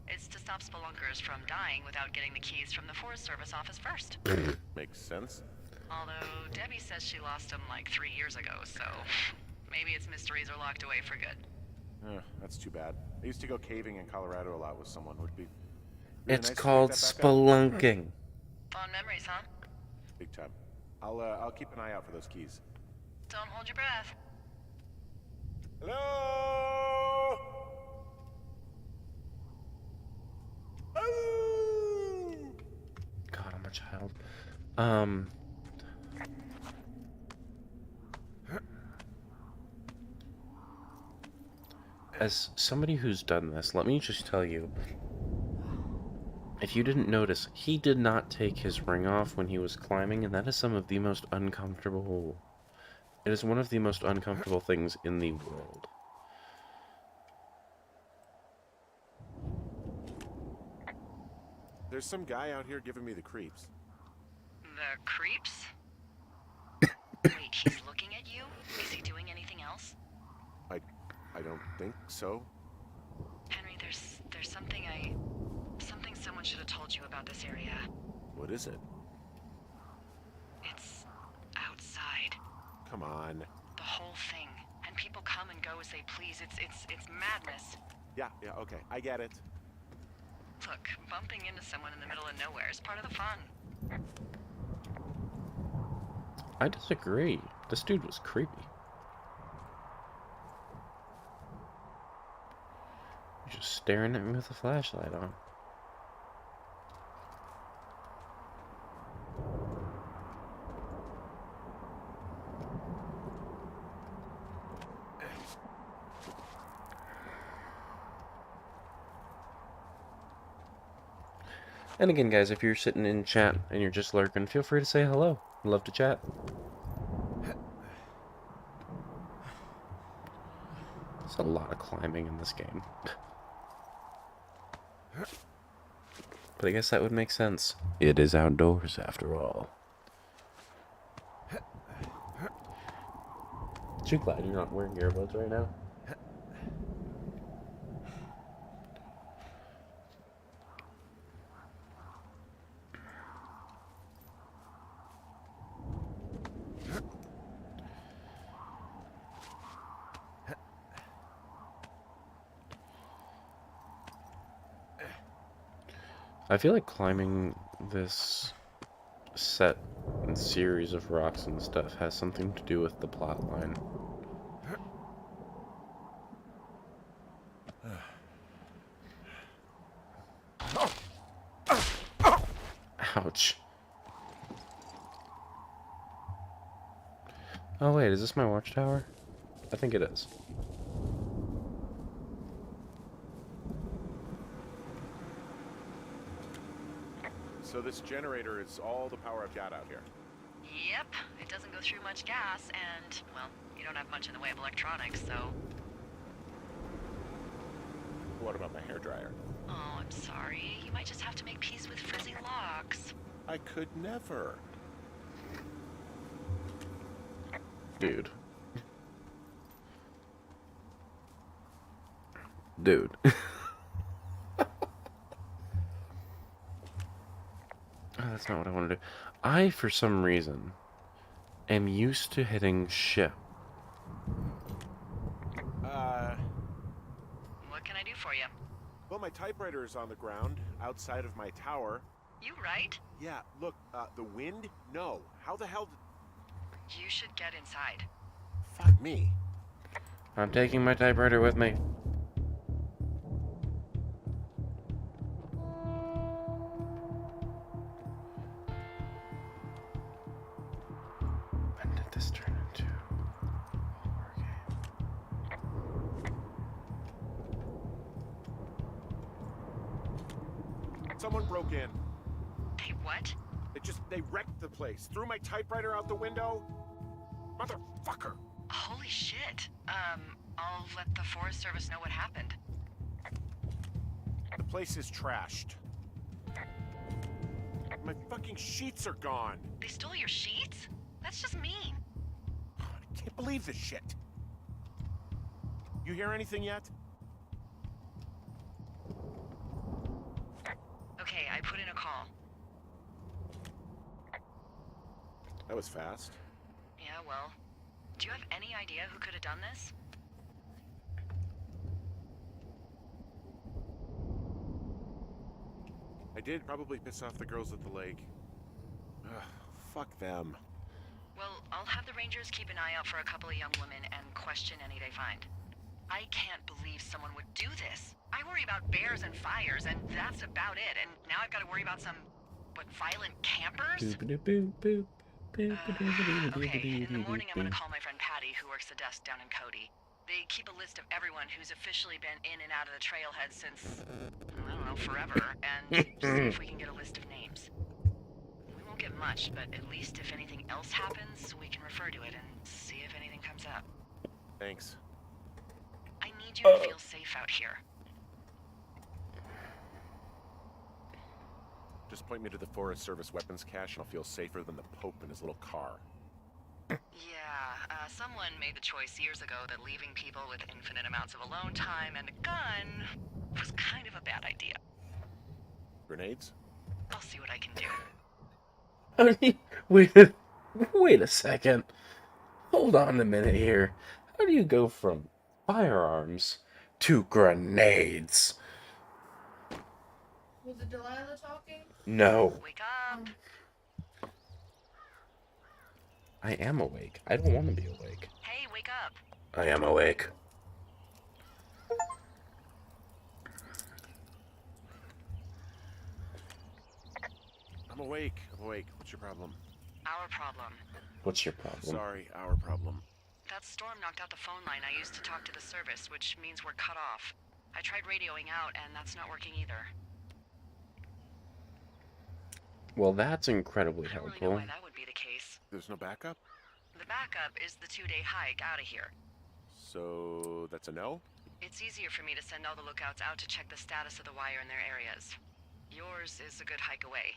Speaker 4: It's to stop spelunkers from dying without getting the keys from the Forest Service office first.
Speaker 3: Makes sense.
Speaker 4: Although, Debbie says she lost them like 3 years ago, so maybe its mysteries are locked away for good.
Speaker 3: That's too bad. I used to go caving in Colorado a lot with someone. Would be.
Speaker 1: It's
Speaker 3: nice to
Speaker 1: called
Speaker 3: pick that back up.
Speaker 1: spelunking.
Speaker 4: Fond memories, huh?
Speaker 3: Big time. I'll keep an eye out for those keys.
Speaker 4: Don't hold your breath.
Speaker 3: Hello. Oh!
Speaker 1: God, I'm a child. As somebody who's done this, let me just tell you, if you didn't notice, he did not take his ring off when he was climbing, and that is some of the most uncomfortable... It is one of the most uncomfortable things in the world.
Speaker 3: There's some guy out here giving me the creeps.
Speaker 4: The creeps? Wait, he's looking at you? Is he doing anything else?
Speaker 3: I don't think so.
Speaker 4: Henry, there's something someone should have told you about this area.
Speaker 3: What is it?
Speaker 4: It's outside.
Speaker 3: Come on.
Speaker 4: The whole thing. And people come and go as they please. It's madness.
Speaker 3: Yeah, okay. I get it.
Speaker 4: Look, bumping into someone in the middle of nowhere is part of the fun.
Speaker 1: I disagree. This dude was creepy. He's just staring at me with a flashlight on. And again, guys, if you're sitting in chat and you're just lurking, feel free to say hello. I'd love to chat. There's a lot of climbing in this game. But I guess that would make sense. It is outdoors, after all. Aren't you glad you're not wearing earbuds right now? I feel like climbing this set and series of rocks and stuff has something to do with the plot line. Ouch. Oh wait, is this my watchtower? I think it is.
Speaker 3: So this generator is all the power I've got out here.
Speaker 4: Yep, it doesn't go through much gas, and, well, you don't have much in the way of electronics, so...
Speaker 3: What about my hairdryer?
Speaker 4: Oh, I'm sorry. You might just have to make peace with frizzy locks.
Speaker 3: I could never.
Speaker 1: Dude. Dude. Oh, that's not what I want to do. I, for some reason, am used to hitting ship.
Speaker 4: What can I do for you?
Speaker 3: Well, my typewriter is on the ground, outside of my tower.
Speaker 4: You right?
Speaker 3: Yeah, look, the wind? No. How the hell
Speaker 4: You should get inside.
Speaker 3: Fuck me.
Speaker 1: I'm taking my typewriter with me. When did this turn into a horror game?
Speaker 3: Someone broke in.
Speaker 4: Hey, what?
Speaker 3: They wrecked the place. Threw my typewriter out the window. Motherfucker.
Speaker 4: Holy shit. I'll let the Forest Service know what happened.
Speaker 3: The place is trashed. My fucking sheets are gone.
Speaker 4: They stole your sheets? That's just mean.
Speaker 3: I can't believe this shit. You hear anything yet?
Speaker 4: Okay, I put in a call.
Speaker 3: That was fast.
Speaker 4: Yeah, well, do you have any idea who could have done this?
Speaker 3: I did probably piss off the girls at the lake. Ugh, fuck them.
Speaker 4: Well, I'll have the Rangers keep an eye out for a couple of young women and question any they find. I can't believe someone would do this. I worry about bears and fires, and that's about it. And now I've got to worry about some, violent campers? Okay, in the morning I'm gonna call my friend Patty, who works the desk down in Cody. They keep a list of everyone who's officially been in and out of the trailhead since, I don't know, forever, and see if we can get a list of names. We won't get much, but at least if anything else happens, we can refer to it and see if anything comes up.
Speaker 3: Thanks.
Speaker 4: I need you to feel safe out here.
Speaker 3: Just point me to the Forest Service weapons cache and I'll feel safer than the Pope in his little car.
Speaker 4: Yeah, someone made the choice years ago that leaving people with infinite amounts of alone time and a gun was kind of a bad idea.
Speaker 3: Grenades?
Speaker 4: I'll see what I can do.
Speaker 1: I mean, wait a second. Hold on a minute here. How do you go from firearms to grenades?
Speaker 2: Was it Delilah talking?
Speaker 1: No.
Speaker 4: Wake up!
Speaker 1: I am awake. I don't want to be awake.
Speaker 4: Hey, wake up!
Speaker 1: I am awake.
Speaker 3: I'm awake. I'm awake. What's your problem?
Speaker 4: Our problem.
Speaker 1: What's your problem?
Speaker 3: Sorry, our problem.
Speaker 4: That storm knocked out the phone line I used to talk to the service, which means we're cut off. I tried radioing out, and that's not working either.
Speaker 1: Well, that's incredibly
Speaker 4: I don't really know
Speaker 1: helpful.
Speaker 4: why that would be the case.
Speaker 3: There's no backup?
Speaker 4: The backup is the 2-day hike out of here.
Speaker 3: So that's a no?
Speaker 4: It's easier for me to send all the lookouts out to check the status of the wire in their areas. Yours is a good hike away.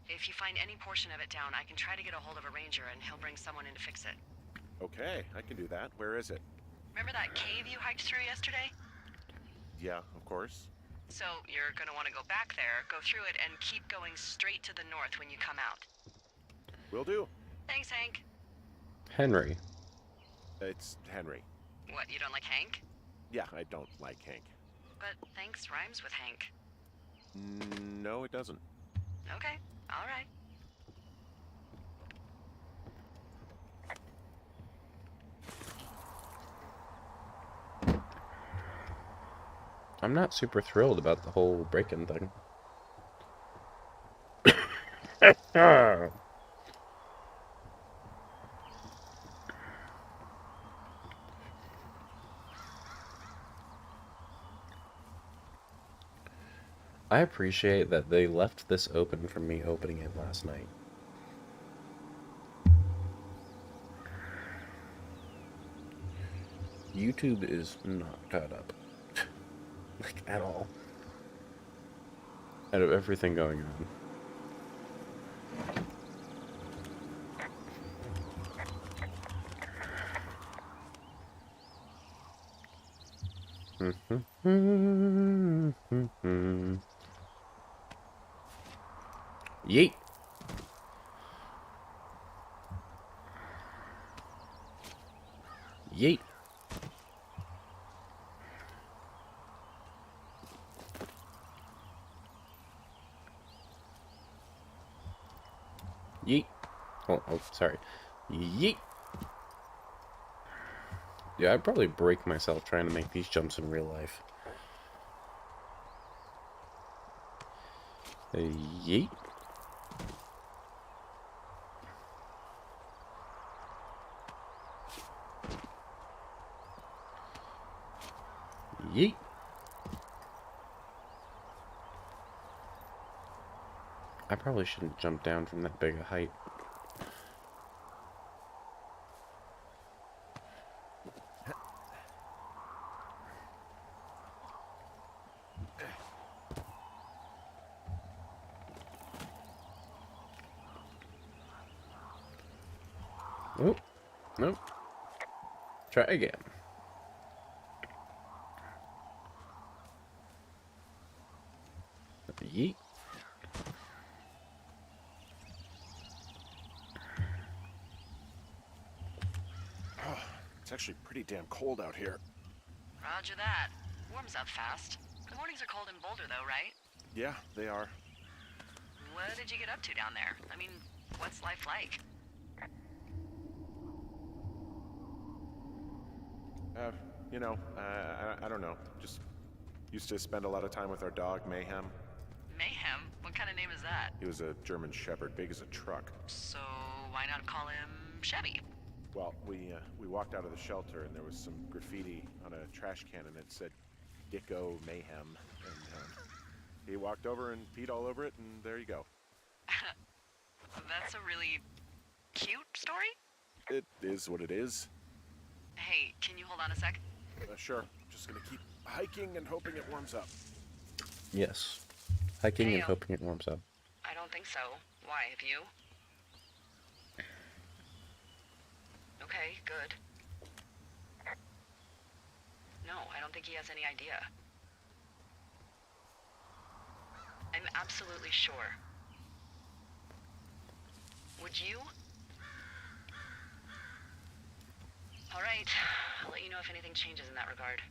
Speaker 4: If you find any portion of it down, I can try to get a hold of a ranger and he'll bring someone in to fix it.
Speaker 3: Okay, I can do that. Where is it?
Speaker 4: Remember that cave you hiked through yesterday?
Speaker 3: Yeah, of course.
Speaker 4: So you're gonna want to go back there, go through it, and keep going straight to the north when you come out.
Speaker 3: Will do.
Speaker 4: Thanks, Hank.
Speaker 1: Henry.
Speaker 3: It's Henry.
Speaker 4: What, you don't like Hank?
Speaker 3: Yeah, I don't like Hank.
Speaker 4: But thanks rhymes with Hank.
Speaker 3: No, it doesn't.
Speaker 4: Okay, all right.
Speaker 1: I'm not super thrilled about the whole break-in thing. I appreciate that they left this open for me opening it last night. YouTube is not caught up. Like, at all. Out of everything going on. Yeet. Yeet. Yeet. Oh, sorry. Yeet. Yeah, I'd probably break myself trying to make these jumps in real life. Yeet. Yeet. I probably shouldn't jump down from that big a height. Nope. Nope. Try again. Yeet.
Speaker 3: It's actually pretty damn cold out here.
Speaker 4: Roger that. Warms up fast. The mornings are cold in Boulder, though, right?
Speaker 3: Yeah, they are.
Speaker 4: What did you get up to down there? I mean, what's life like?
Speaker 3: I don't know. Just used to spend a lot of time with our dog, Mayhem.
Speaker 4: Mayhem? What kind of name is that?
Speaker 3: He was a German Shepherd, big as a truck.
Speaker 4: So, why not call him Chevy?
Speaker 3: Well, we walked out of the shelter and there was some graffiti on a trash can and it said Dicko Mayhem. And he walked over and peed all over it, and there you go.
Speaker 4: That's a really cute story.
Speaker 3: It is what it is.
Speaker 4: Hey, can you hold on a sec?
Speaker 3: Sure. Just gonna keep hiking and hoping it warms up.
Speaker 1: Yes. Hiking and
Speaker 4: Heyo.
Speaker 1: hoping it warms up.
Speaker 4: I don't think so. Why, have you? Okay, good. No, I don't think he has any idea. I'm absolutely sure. Would you? All right, I'll let you know if anything changes in that regard.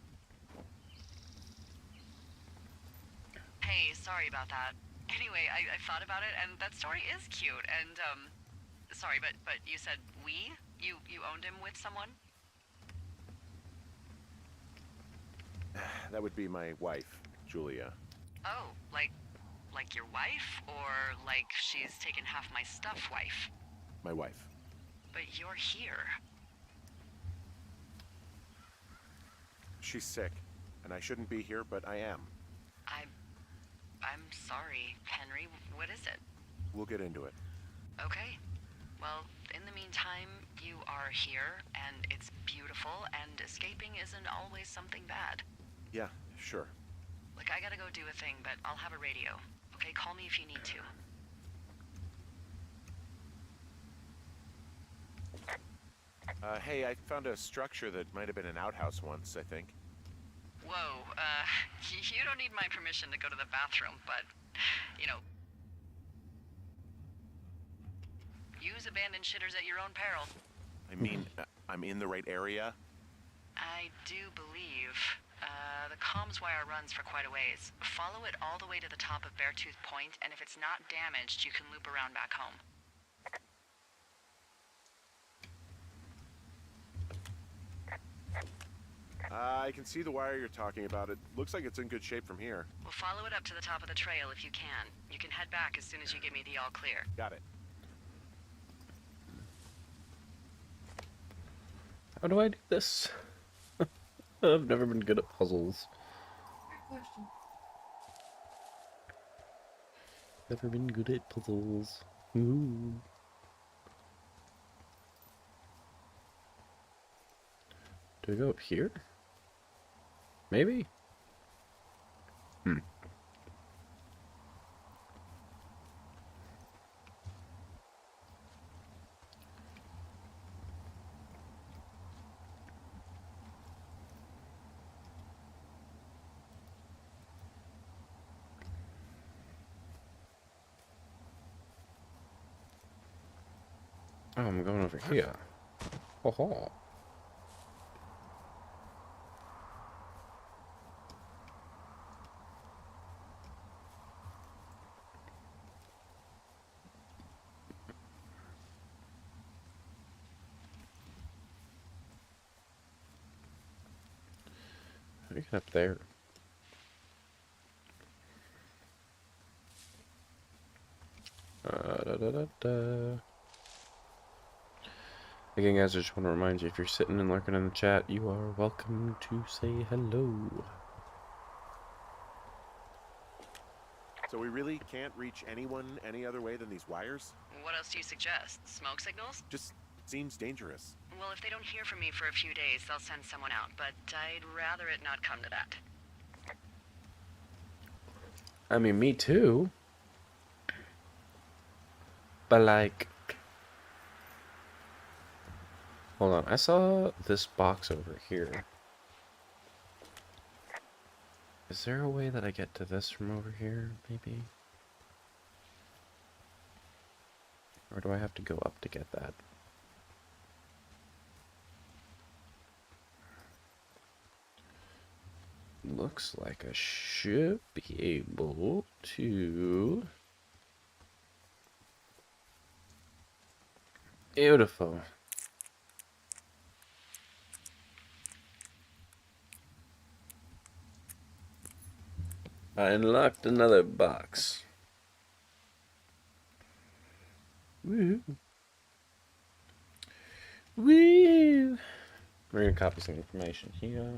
Speaker 4: Hey, sorry about that. Anyway, I thought about it, and that story is cute, and, sorry, but you said we? You owned him with someone?
Speaker 3: That would be my wife, Julia.
Speaker 4: Oh, like your wife? Or like she's taken half my stuff wife?
Speaker 3: My wife.
Speaker 4: But you're here.
Speaker 3: She's sick, and I shouldn't be here, but I am.
Speaker 4: I'm sorry, Henry. What is it?
Speaker 3: We'll get into it.
Speaker 4: Okay. Well, in the meantime, you are here, and it's beautiful, and escaping isn't always something bad.
Speaker 3: Yeah, sure.
Speaker 4: Look, I gotta go do a thing, but I'll have a radio. Okay, call me if you need to.
Speaker 3: Hey, I found a structure that might have been an outhouse once, I think.
Speaker 4: Whoa, you don't need my permission to go to the bathroom, but, you know, use abandoned shitters at your own peril.
Speaker 3: I mean, I'm in the right area.
Speaker 4: I do believe. The comms wire runs for quite a ways. Follow it all the way to the top of Beartooth Point, and if it's not damaged, you can loop around back home.
Speaker 3: I can see the wire you're talking about. It looks like it's in good shape from here.
Speaker 4: Well, follow it up to the top of the trail if you can. You can head back as soon as you give me the all clear.
Speaker 3: Got it.
Speaker 1: How do I do this? I've never been good at puzzles.
Speaker 2: Good question.
Speaker 1: Never been good at puzzles. Ooh. Do I go up here? Maybe? Oh, I'm going over here. Ho ho. How do you get up there? Da, da, da, da. Again, guys, I just want to remind you, if you're sitting and lurking in the chat, you are welcome to say hello.
Speaker 3: So we really can't reach anyone any other way than these wires?
Speaker 4: What else do you suggest? Smoke signals?
Speaker 3: Just seems dangerous.
Speaker 4: Well, if they don't hear from me for a few days, they'll send someone out, but I'd rather it not come to that.
Speaker 1: I mean, me too. But like... Hold on, I saw this box over here. Is there a way that I get to this from over here, maybe? Or do I have to go up to get that? Looks like I should be able to... Beautiful. I unlocked another box. Woohoo. Woo! We're gonna copy some information here.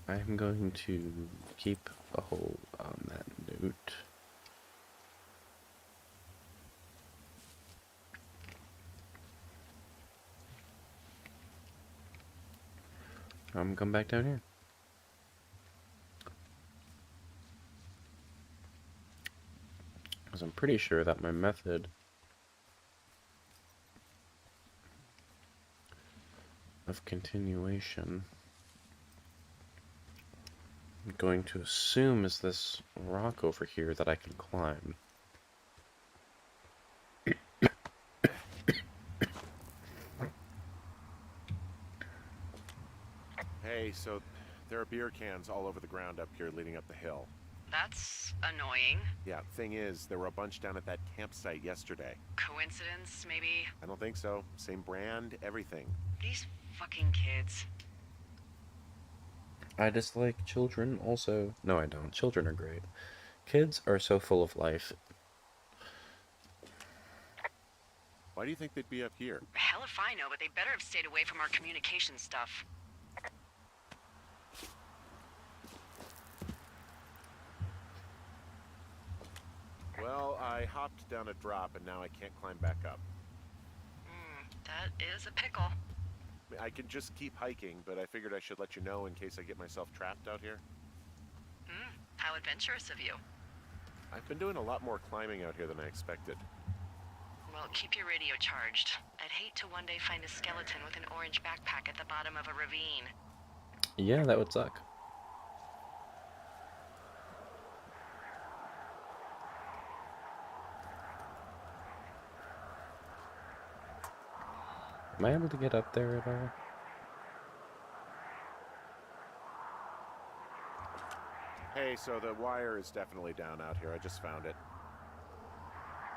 Speaker 1: I'm going to keep a hold on that note. I'm gonna come back down here. Because I'm pretty sure that my method of continuation, I'm going to assume, is this rock over here that I can climb.
Speaker 3: Hey, so there are beer cans all over the ground up here leading up the hill.
Speaker 4: That's annoying.
Speaker 3: Yeah, thing is, there were a bunch down at that campsite yesterday.
Speaker 4: Coincidence, maybe?
Speaker 3: I don't think so. Same brand, everything.
Speaker 4: These fucking kids.
Speaker 1: I dislike children also. No, I don't. Children are great. Kids are so full of life.
Speaker 3: Why do you think they'd be up here?
Speaker 4: Hell if I know, but they better have stayed away from our communication stuff.
Speaker 3: Well, I hopped down a drop and now I can't climb back up.
Speaker 4: That is a pickle.
Speaker 3: I mean, I can just keep hiking, but I figured I should let you know in case I get myself trapped out here.
Speaker 4: How adventurous of you.
Speaker 3: I've been doing a lot more climbing out here than I expected.
Speaker 4: Well, keep your radio charged. I'd hate to one day find a skeleton with an orange backpack at the bottom of a ravine.
Speaker 1: Yeah, that would suck. Am I able to get up there at all?
Speaker 3: Hey, so the wire is definitely down out here. I just found it.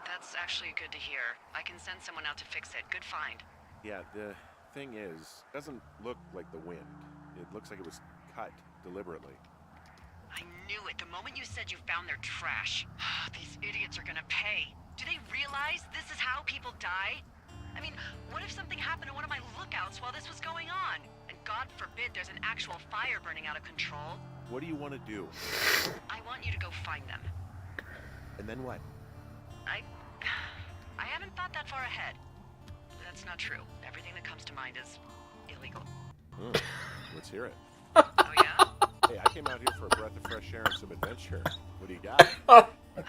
Speaker 4: That's actually good to hear. I can send someone out to fix it. Good find.
Speaker 3: Yeah, the thing is, it doesn't look like the wind. It looks like it was cut deliberately.
Speaker 4: I knew it the moment you said you found their trash. These idiots are gonna pay. Do they realize this is how people die? I mean, what if something happened to one of my lookouts while this was going on? And God forbid there's an actual fire burning out of control.
Speaker 3: What do you want to do?
Speaker 4: I want you to go find them.
Speaker 3: And then what?
Speaker 4: I haven't thought that far ahead. That's not true. Everything that comes to mind is illegal.
Speaker 3: Let's hear it.
Speaker 4: Oh yeah?
Speaker 3: Hey, I came out here for a breath of fresh air and some adventure. What do you got?
Speaker 4: I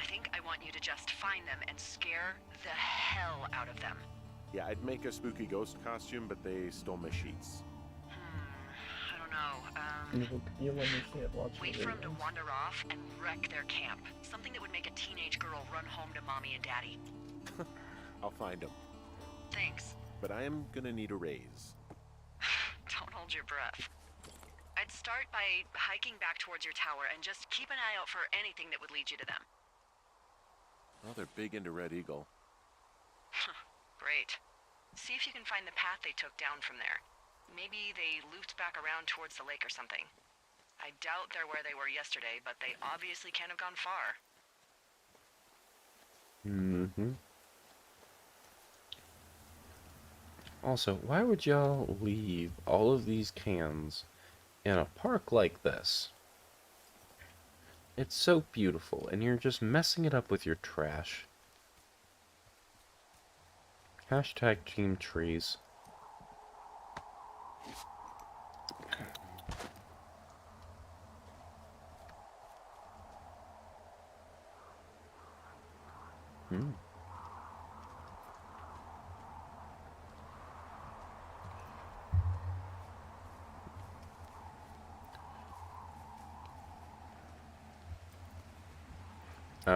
Speaker 4: think I want you to just find them and scare the hell out of them.
Speaker 3: Yeah, I'd make a spooky ghost costume, but they stole my sheets.
Speaker 4: I don't know.
Speaker 7: You'll understand watching
Speaker 4: Wait
Speaker 7: the
Speaker 4: for them to
Speaker 7: videos.
Speaker 4: wander off and wreck their camp. Something that would make a teenage girl run home to mommy and daddy.
Speaker 3: I'll find them.
Speaker 4: Thanks.
Speaker 3: But I am gonna need a raise.
Speaker 4: Don't hold your breath. I'd start by hiking back towards your tower and just keep an eye out for anything that would lead you to them.
Speaker 3: Well, they're big into Red Eagle.
Speaker 4: Great. See if you can find the path they took down from there. Maybe they looped back around towards the lake or something. I doubt they're where they were yesterday, but they obviously can't have gone far.
Speaker 1: Also, why would y'all leave all of these cans in a park like this? It's so beautiful, and you're just messing it up with your trash. Hashtag Team Trees.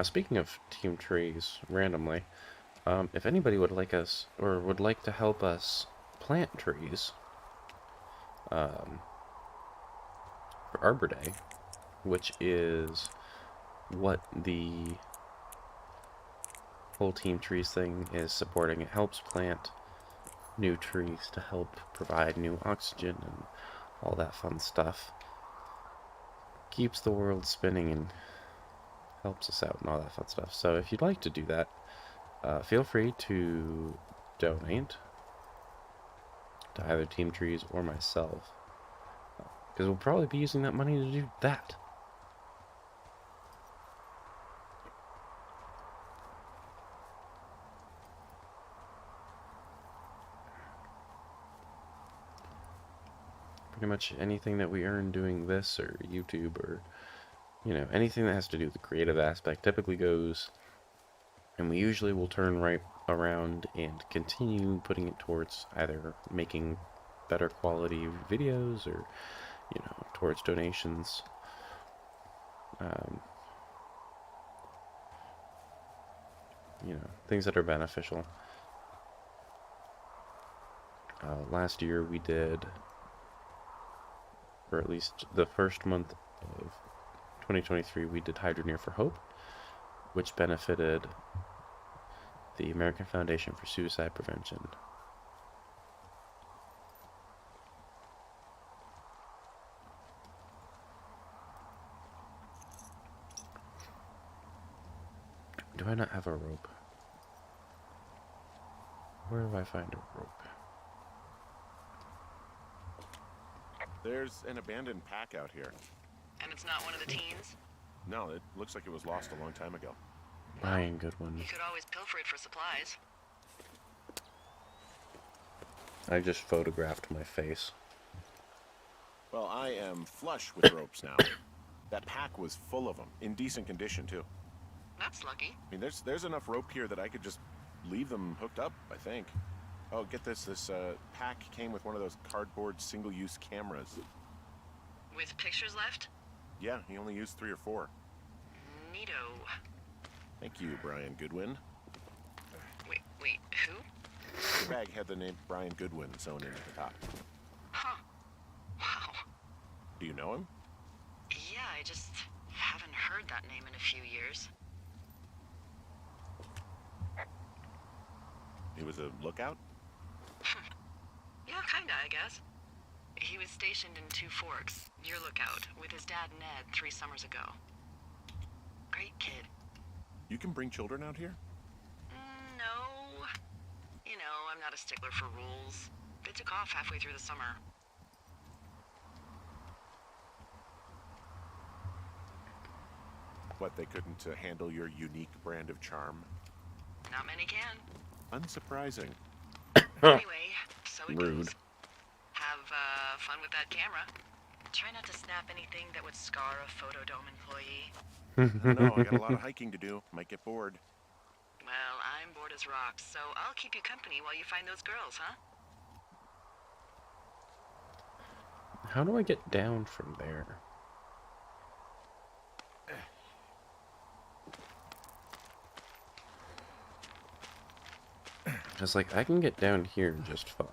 Speaker 1: Speaking of Team Trees, randomly, if anybody would like us, or would like to help us plant trees, for Arbor Day, which is what the whole Team Trees thing is supporting. It helps plant new trees to help provide new oxygen and all that fun stuff. Keeps the world spinning and helps us out and all that fun stuff. So if you'd like to do that, feel free to donate to either Team Trees or myself, because we'll probably be using that money to do that. Pretty much anything that we earn doing this or YouTube or, you know, anything that has to do with the creative aspect typically goes, and we usually will turn right around and continue putting it towards either making better quality videos or, you know, towards donations. You know, things that are beneficial. Last year we did, or at least the first month of 2023, we did Hydroneer for Hope, which benefited the American Foundation for Suicide Prevention. Do I not have a rope? Where do I find a rope?
Speaker 3: There's an abandoned pack out here.
Speaker 4: And it's not one of the teens?
Speaker 3: No, it looks like it was lost a long time ago.
Speaker 1: Brian Goodwin.
Speaker 4: You could always pilfer it for supplies.
Speaker 1: I just photographed my face.
Speaker 3: Well, I am flush with ropes now. That pack was full of them, in decent condition too.
Speaker 4: That's lucky.
Speaker 3: I mean, there's enough rope here that I could just leave them hooked up, I think. Oh, get this. This pack came with one of those cardboard single-use cameras.
Speaker 4: With pictures left?
Speaker 3: Yeah, he only used 3 or 4.
Speaker 4: Neato.
Speaker 3: Thank you, Brian Goodwin.
Speaker 4: Wait, who?
Speaker 3: The bag had the name Brian Goodwin sewn in at the top.
Speaker 4: Huh. Wow.
Speaker 3: Do you know him?
Speaker 4: Yeah, I just haven't heard that name in a few years.
Speaker 3: He was a lookout?
Speaker 4: Yeah, kinda, I guess. He was stationed in Two Forks, your lookout, with his dad Ned 3 summers ago. Great kid.
Speaker 3: You can bring children out here?
Speaker 4: No. You know, I'm not a stickler for rules. They took off halfway through the summer.
Speaker 3: What, they couldn't handle your unique brand of charm?
Speaker 4: Not many can.
Speaker 3: Unsurprising.
Speaker 4: Anyway, so it
Speaker 1: Rude.
Speaker 4: goes. Have fun with that camera. Try not to snap anything that would scar a Photodome employee.
Speaker 3: I don't know, I got a lot of hiking to do. Might get bored.
Speaker 4: Well, I'm bored as rocks, so I'll keep you company while you find those girls, huh?
Speaker 1: How do I get down from there? Just like, I can get down here just fine.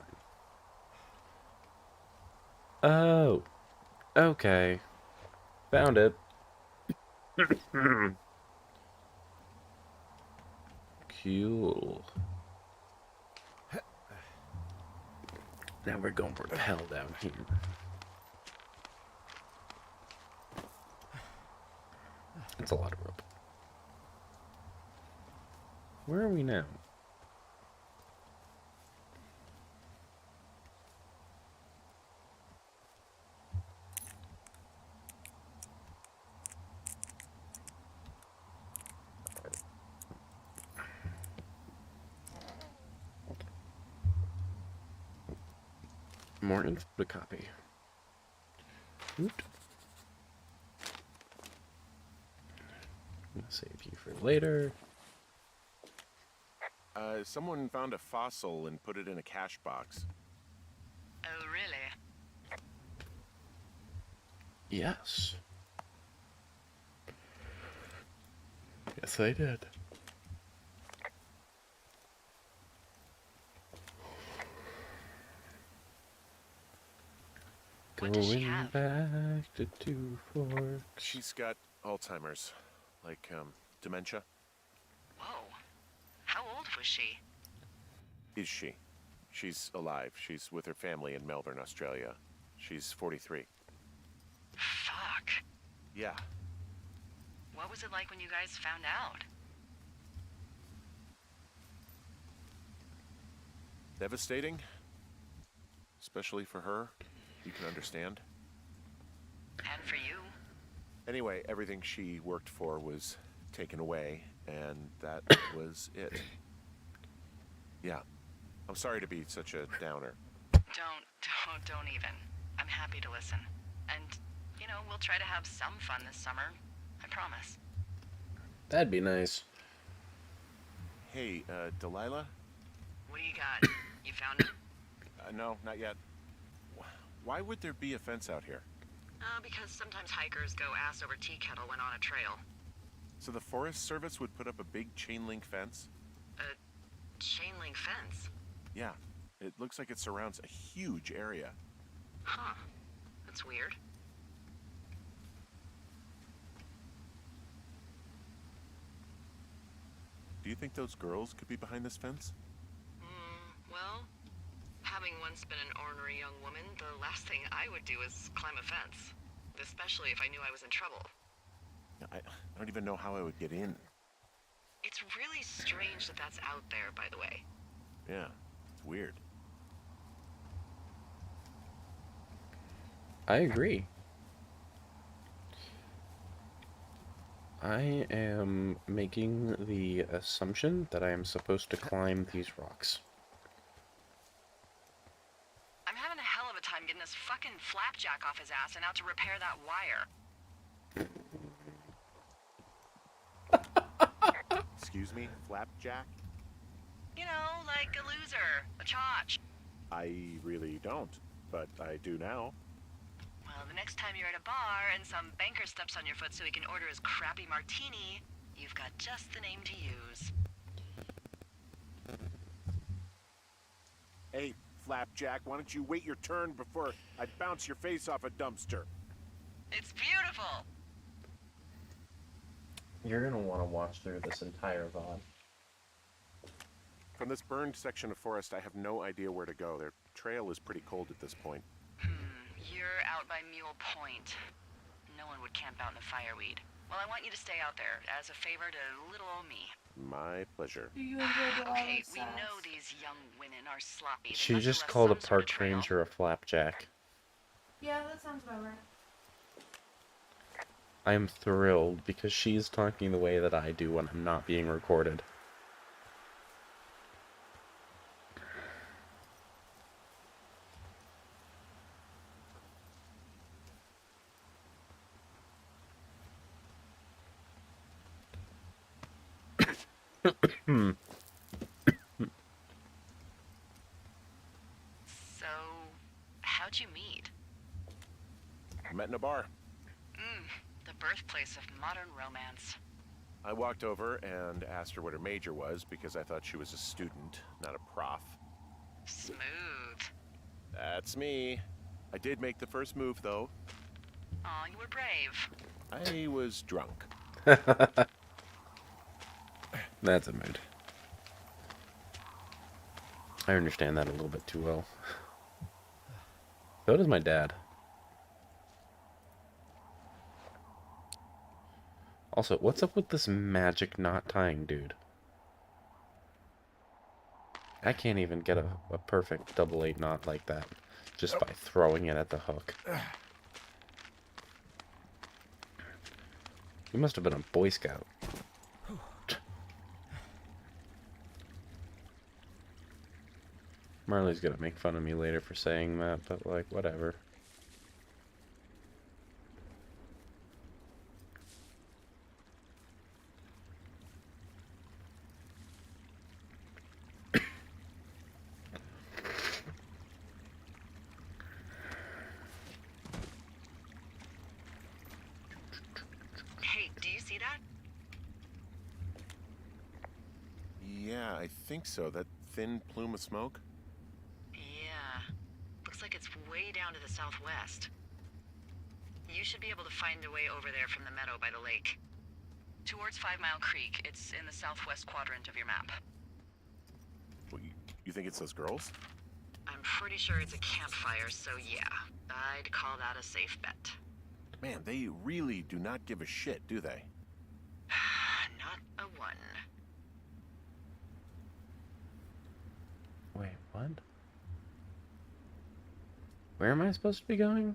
Speaker 1: Oh. Okay. Found it. Cool. Now we're going for the hell down here. It's a lot of rope. Where are we now? More info to copy. Oop. I'm gonna save you for later.
Speaker 3: Someone found a fossil and put it in a cache box.
Speaker 4: Oh, really?
Speaker 1: Yes. Yes, I did.
Speaker 4: What does she
Speaker 1: Going
Speaker 4: have?
Speaker 1: back to Two Forks.
Speaker 3: She's got Alzheimer's, like dementia.
Speaker 4: Whoa. How old was she?
Speaker 3: Is she? She's alive. She's with her family in Melbourne, Australia. She's 43.
Speaker 4: Fuck.
Speaker 3: Yeah.
Speaker 4: What was it like when you guys found out?
Speaker 3: Devastating. Especially for her. You can understand.
Speaker 4: And for you?
Speaker 3: Anyway, everything she worked for was taken away, and that was it. Yeah. I'm sorry to be such a downer.
Speaker 4: Don't even. I'm happy to listen. And, you know, we'll try to have some fun this summer. I promise.
Speaker 1: That'd be nice.
Speaker 3: Hey, Delilah?
Speaker 4: What do you got? You found him?
Speaker 3: No, not yet. Why would there be a fence out here?
Speaker 4: Because sometimes hikers go ass over tea kettle when on a trail.
Speaker 3: So the Forest Service would put up a big chain link fence?
Speaker 4: A chain link fence?
Speaker 3: Yeah. It looks like it surrounds a huge area.
Speaker 4: Huh. That's weird.
Speaker 3: Do you think those girls could be behind this fence?
Speaker 4: Well, having once been an ornery young woman, the last thing I would do is climb a fence. Especially if I knew I was in trouble.
Speaker 3: I don't even know how I would get in.
Speaker 4: It's really strange that that's out there, by the way.
Speaker 3: Yeah, it's weird.
Speaker 1: I agree. I am making the assumption that I am supposed to climb these rocks.
Speaker 4: I'm having a hell of a time getting this fucking flapjack off his ass and out to repair that wire.
Speaker 3: Excuse me, Flapjack?
Speaker 4: You know, like a loser, a chotch.
Speaker 3: I really don't, but I do now.
Speaker 4: Well, the next time you're at a bar and some banker steps on your foot so he can order his crappy martini, you've got just the name to use.
Speaker 3: Hey, Flapjack, why don't you wait your turn before I bounce your face off a dumpster?
Speaker 4: It's beautiful!
Speaker 1: You're gonna want to watch through this entire VOD.
Speaker 3: From this burned section of forest, I have no idea where to go. Their trail is pretty cold at this point.
Speaker 4: You're out by Mule Point. No one would camp out in the fireweed. Well, I want you to stay out there as a favor to little old me.
Speaker 3: My pleasure.
Speaker 2: Do you enjoy the
Speaker 4: Okay,
Speaker 2: sass?
Speaker 4: we know these young women are sloppy. They
Speaker 1: She
Speaker 4: must have
Speaker 1: just
Speaker 4: left
Speaker 1: called a
Speaker 4: some sort of
Speaker 1: park
Speaker 4: trail.
Speaker 1: ranger a flapjack.
Speaker 2: Yeah, that sounds about right.
Speaker 1: I am thrilled because she's talking the way that I do when I'm not being recorded.
Speaker 4: So, how'd you meet?
Speaker 3: Met in a bar.
Speaker 4: The birthplace of modern romance.
Speaker 3: I walked over and asked her what her major was because I thought she was a student, not a prof.
Speaker 4: Smooth.
Speaker 3: That's me. I did make the first move, though.
Speaker 4: Aw, you were brave.
Speaker 3: I was drunk.
Speaker 1: That's a mood. I understand that a little bit too well. So does my dad. Also, what's up with this magic knot tying dude? I can't even get a perfect double eight knot like that just by throwing it at the hook. You must have been a Boy Scout. Marley's gonna make fun of me later for saying that, but like, whatever.
Speaker 4: Hey, do you see that?
Speaker 3: Yeah, I think so. That thin plume of smoke?
Speaker 4: Yeah. Looks like it's way down to the southwest. You should be able to find a way over there from the meadow by the lake. Towards 5 Mile Creek. It's in the southwest quadrant of your map.
Speaker 3: Well, you think it's those girls?
Speaker 4: I'm pretty sure it's a campfire, so yeah. I'd call that a safe bet.
Speaker 3: Man, they really do not give a shit, do they?
Speaker 4: a 1.
Speaker 1: Wait, what? Where am I supposed to be going?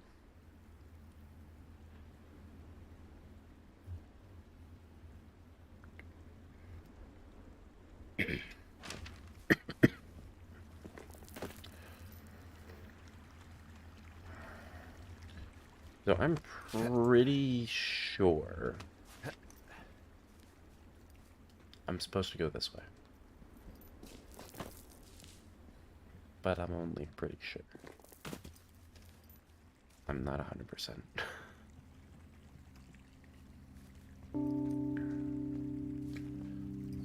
Speaker 1: So I'm pretty sure I'm supposed to go this way. But I'm only pretty sure. I'm not 100%.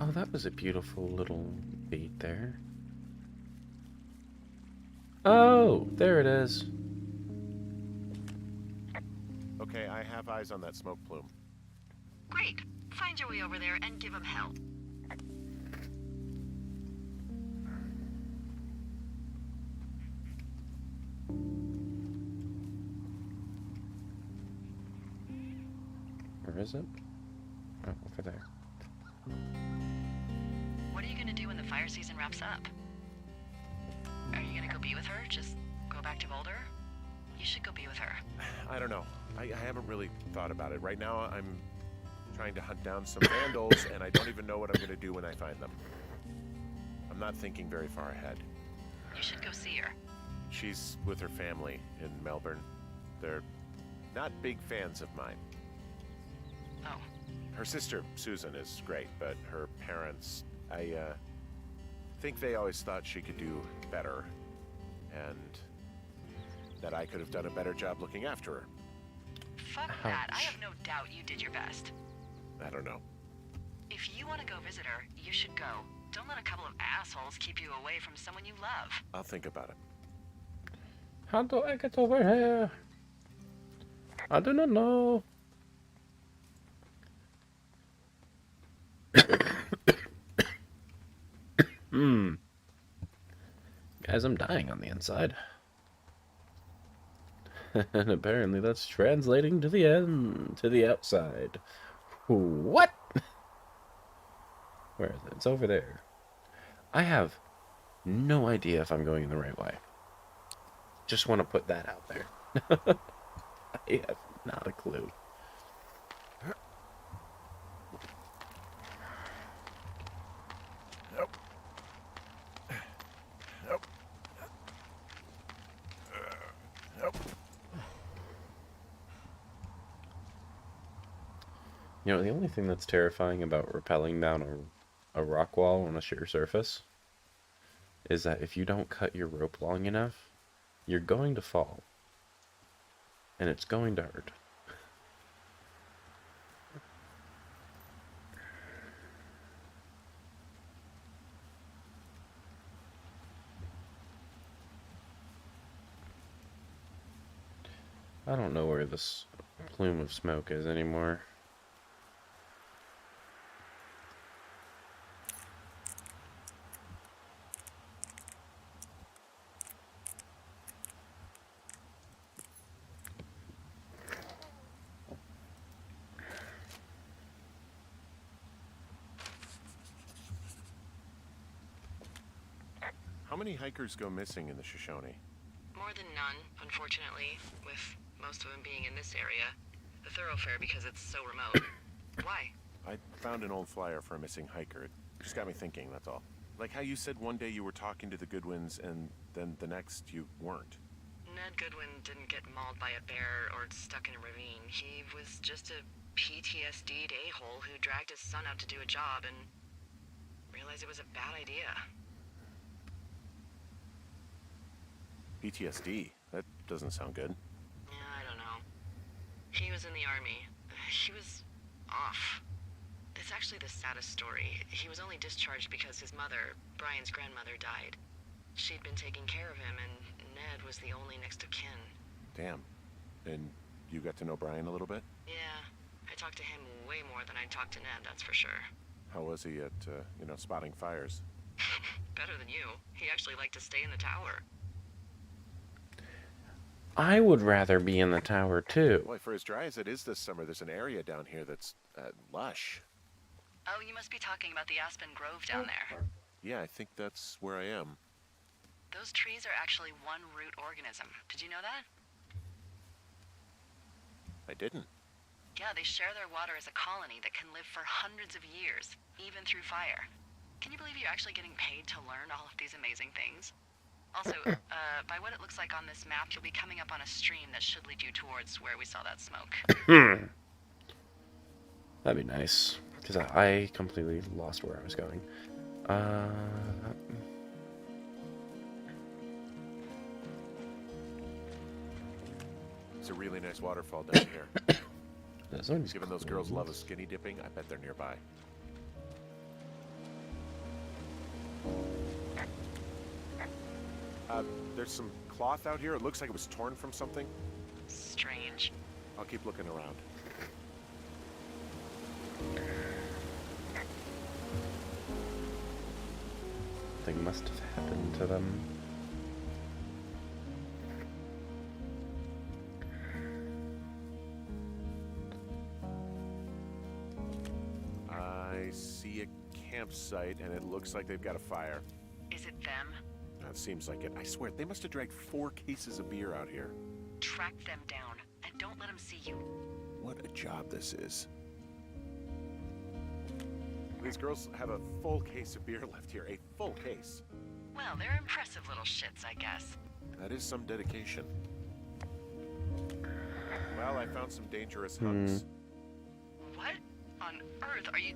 Speaker 1: Oh, that was a beautiful little beat there. Oh, there it is.
Speaker 3: Okay, I have eyes on that smoke plume.
Speaker 4: Great. Find your way over there and give him hell.
Speaker 1: Where is it? Oh, over there.
Speaker 4: What are you gonna do when the fire season wraps up? Are you gonna go be with her? Just go back to Boulder? You should go be with her.
Speaker 3: I don't know. I haven't really thought about it. Right now, I'm trying to hunt down some vandals, and I don't even know what I'm going to do when I find them. I'm not thinking very far ahead.
Speaker 4: You should go see her.
Speaker 3: She's with her family in Melbourne. They're not big fans of mine.
Speaker 4: Oh.
Speaker 3: Her sister, Susan, is great, but her parents, I think they always thought she could do better, and that I could have done a better job looking after her.
Speaker 4: Fuck that. I have no doubt you did your best.
Speaker 3: I don't know.
Speaker 4: If you want to go visit her, you should go. Don't let a couple of assholes keep you away from someone you love.
Speaker 3: I'll think about it.
Speaker 1: How do I get over here? I do not know. Guys, I'm dying on the inside. And apparently that's translating to the end, to the outside. What? Where is it? It's over there. I have no idea if I'm going the right way. Just want to put that out there. I have not a clue.
Speaker 3: Nope. Nope. Nope.
Speaker 1: You know, the only thing that's terrifying about rappelling down a rock wall on a sheer surface is that if you don't cut your rope long enough, you're going to fall. And it's going to hurt. I don't know where this plume of smoke is anymore.
Speaker 3: How many hikers go missing in the Shoshone?
Speaker 4: More than none, unfortunately, with most of them being in this area. The thoroughfare because it's so remote. Why?
Speaker 3: I found an old flyer for a missing hiker. It just got me thinking, that's all. Like how you said one day you were talking to the Goodwins and then the next you weren't.
Speaker 4: Ned Goodwin didn't get mauled by a bear or stuck in a ravine. He was just a PTSD'd a-hole who dragged his son out to do a job and realized it was a bad idea.
Speaker 3: PTSD? That doesn't sound good.
Speaker 4: Yeah, I don't know. He was in the army. He was off. It's actually the saddest story. He was only discharged because his mother, Brian's grandmother, died. She'd been taking care of him, and Ned was the only next of kin.
Speaker 3: Damn. And you got to know Brian a little bit?
Speaker 4: Yeah, I talked to him way more than I talked to Ned, that's for sure.
Speaker 3: How was he at, spotting fires?
Speaker 4: Better than you. He actually liked to stay in the tower.
Speaker 1: I would rather be in the tower too.
Speaker 3: Boy, for as dry as it is this summer, there's an area down here that's lush.
Speaker 4: Oh, you must be talking about the Aspen Grove down there.
Speaker 3: Yeah, I think that's where I am.
Speaker 4: Those trees are actually one root organism. Did you know that?
Speaker 3: I didn't.
Speaker 4: Yeah, they share their water as a colony that can live for hundreds of years, even through fire. Can you believe you're actually getting paid to learn all of these amazing things? Also, by what it looks like on this map, you'll be coming up on a stream that should lead you towards where we saw that smoke.
Speaker 1: That'd be nice, because I completely lost where I was going.
Speaker 3: It's a really nice waterfall down here.
Speaker 1: This one's
Speaker 3: Given those girls love a skinny dipping, I bet they're nearby. There's some cloth out here. It looks like it was torn from something.
Speaker 4: Strange.
Speaker 3: I'll keep looking around.
Speaker 1: Something must have happened to them.
Speaker 3: I see a campsite, and it looks like they've got a fire.
Speaker 4: Is it them?
Speaker 3: That seems like it. I swear, they must have dragged 4 cases of beer out here.
Speaker 4: Track them down, and don't let them see you.
Speaker 3: What a job this is. These girls have a full case of beer left here. A full case.
Speaker 4: Well, they're impressive little shits, I guess.
Speaker 3: That is some dedication. Well, I found some dangerous hunks.
Speaker 4: What on earth are you...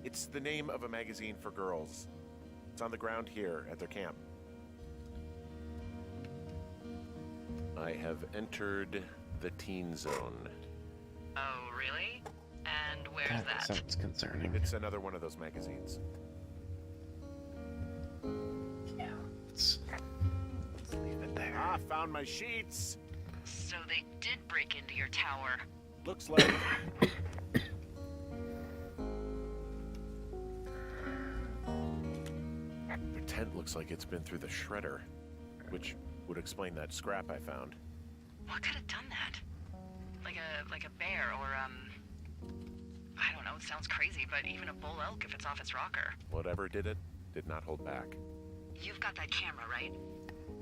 Speaker 3: It's the name of a magazine for girls. It's on the ground here at their camp. I have entered the teen zone.
Speaker 4: Oh, really? And where's
Speaker 1: That
Speaker 4: that?
Speaker 1: sounds concerning.
Speaker 3: It's another one of those magazines.
Speaker 1: Yeah, let's leave it there.
Speaker 3: Ah, found my sheets!
Speaker 4: So they did break into your tower.
Speaker 3: Looks like... Their tent looks like it's been through the shredder, which would explain that scrap I found.
Speaker 4: What could have done that? Like a bear or, I don't know, it sounds crazy, but even a bull elk if it's off its rocker.
Speaker 3: Whatever did it, did not hold back.
Speaker 4: You've got that camera, right?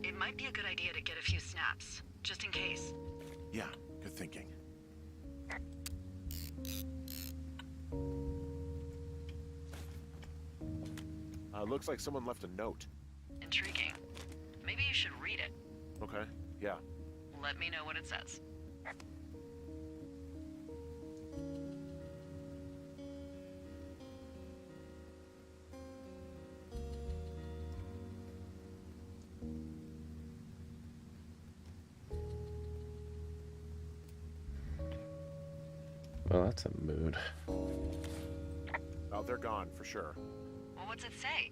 Speaker 4: It might be a good idea to get a few snaps, just in case.
Speaker 3: Yeah, good thinking. Looks like someone left a note.
Speaker 4: Intriguing. Maybe you should read it.
Speaker 3: Okay, yeah.
Speaker 4: Let me know what it says.
Speaker 1: Well, that's a mood.
Speaker 3: Oh, they're gone, for sure.
Speaker 4: Well, what's it say?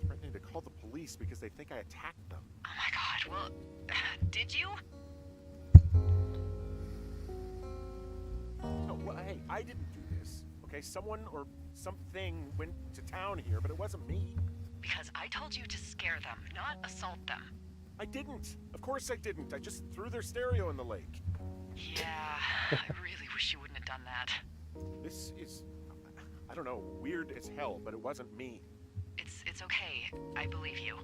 Speaker 3: Threatening to call the police because they think I attacked them.
Speaker 4: Oh my god, well, did you?
Speaker 3: No, well, hey, I didn't do this. Okay, someone or something went to town here, but it wasn't me.
Speaker 4: Because I told you to scare them, not assault them.
Speaker 3: I didn't. Of course I didn't. I just threw their stereo in the lake.
Speaker 4: Yeah, I really wish you wouldn't have done that.
Speaker 3: This is, I don't know, weird as hell, but it wasn't me.
Speaker 4: It's okay. I believe you.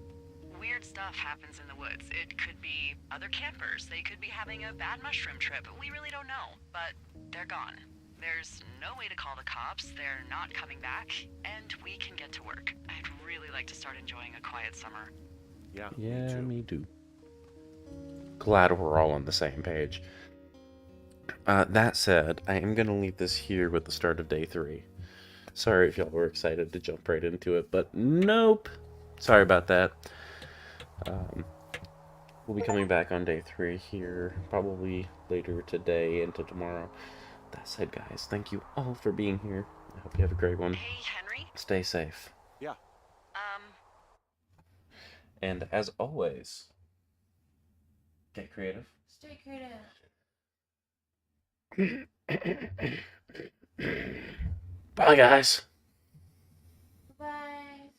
Speaker 4: Weird stuff happens in the woods. It could be other campers. They could be having a bad mushroom trip. We really don't know. But they're gone. There's no way to call the cops. They're not coming back. And we can get to work. I'd really like to start enjoying a quiet summer.
Speaker 3: Yeah,
Speaker 1: Yeah,
Speaker 3: me
Speaker 1: me too. Glad we're all on the same page. That said, I am going to leave this here with the start of day 3. Sorry if y'all were excited to jump right into it, but nope. Sorry about that. We'll be coming back on day 3 here, probably later today into tomorrow. That said, guys, thank you all for being here. I hope you have a great one.
Speaker 4: Hey, Henry?
Speaker 1: Stay safe.
Speaker 3: Yeah.
Speaker 1: And as always, get creative.
Speaker 2: Stay creative.
Speaker 1: Bye, guys.
Speaker 2: Bye.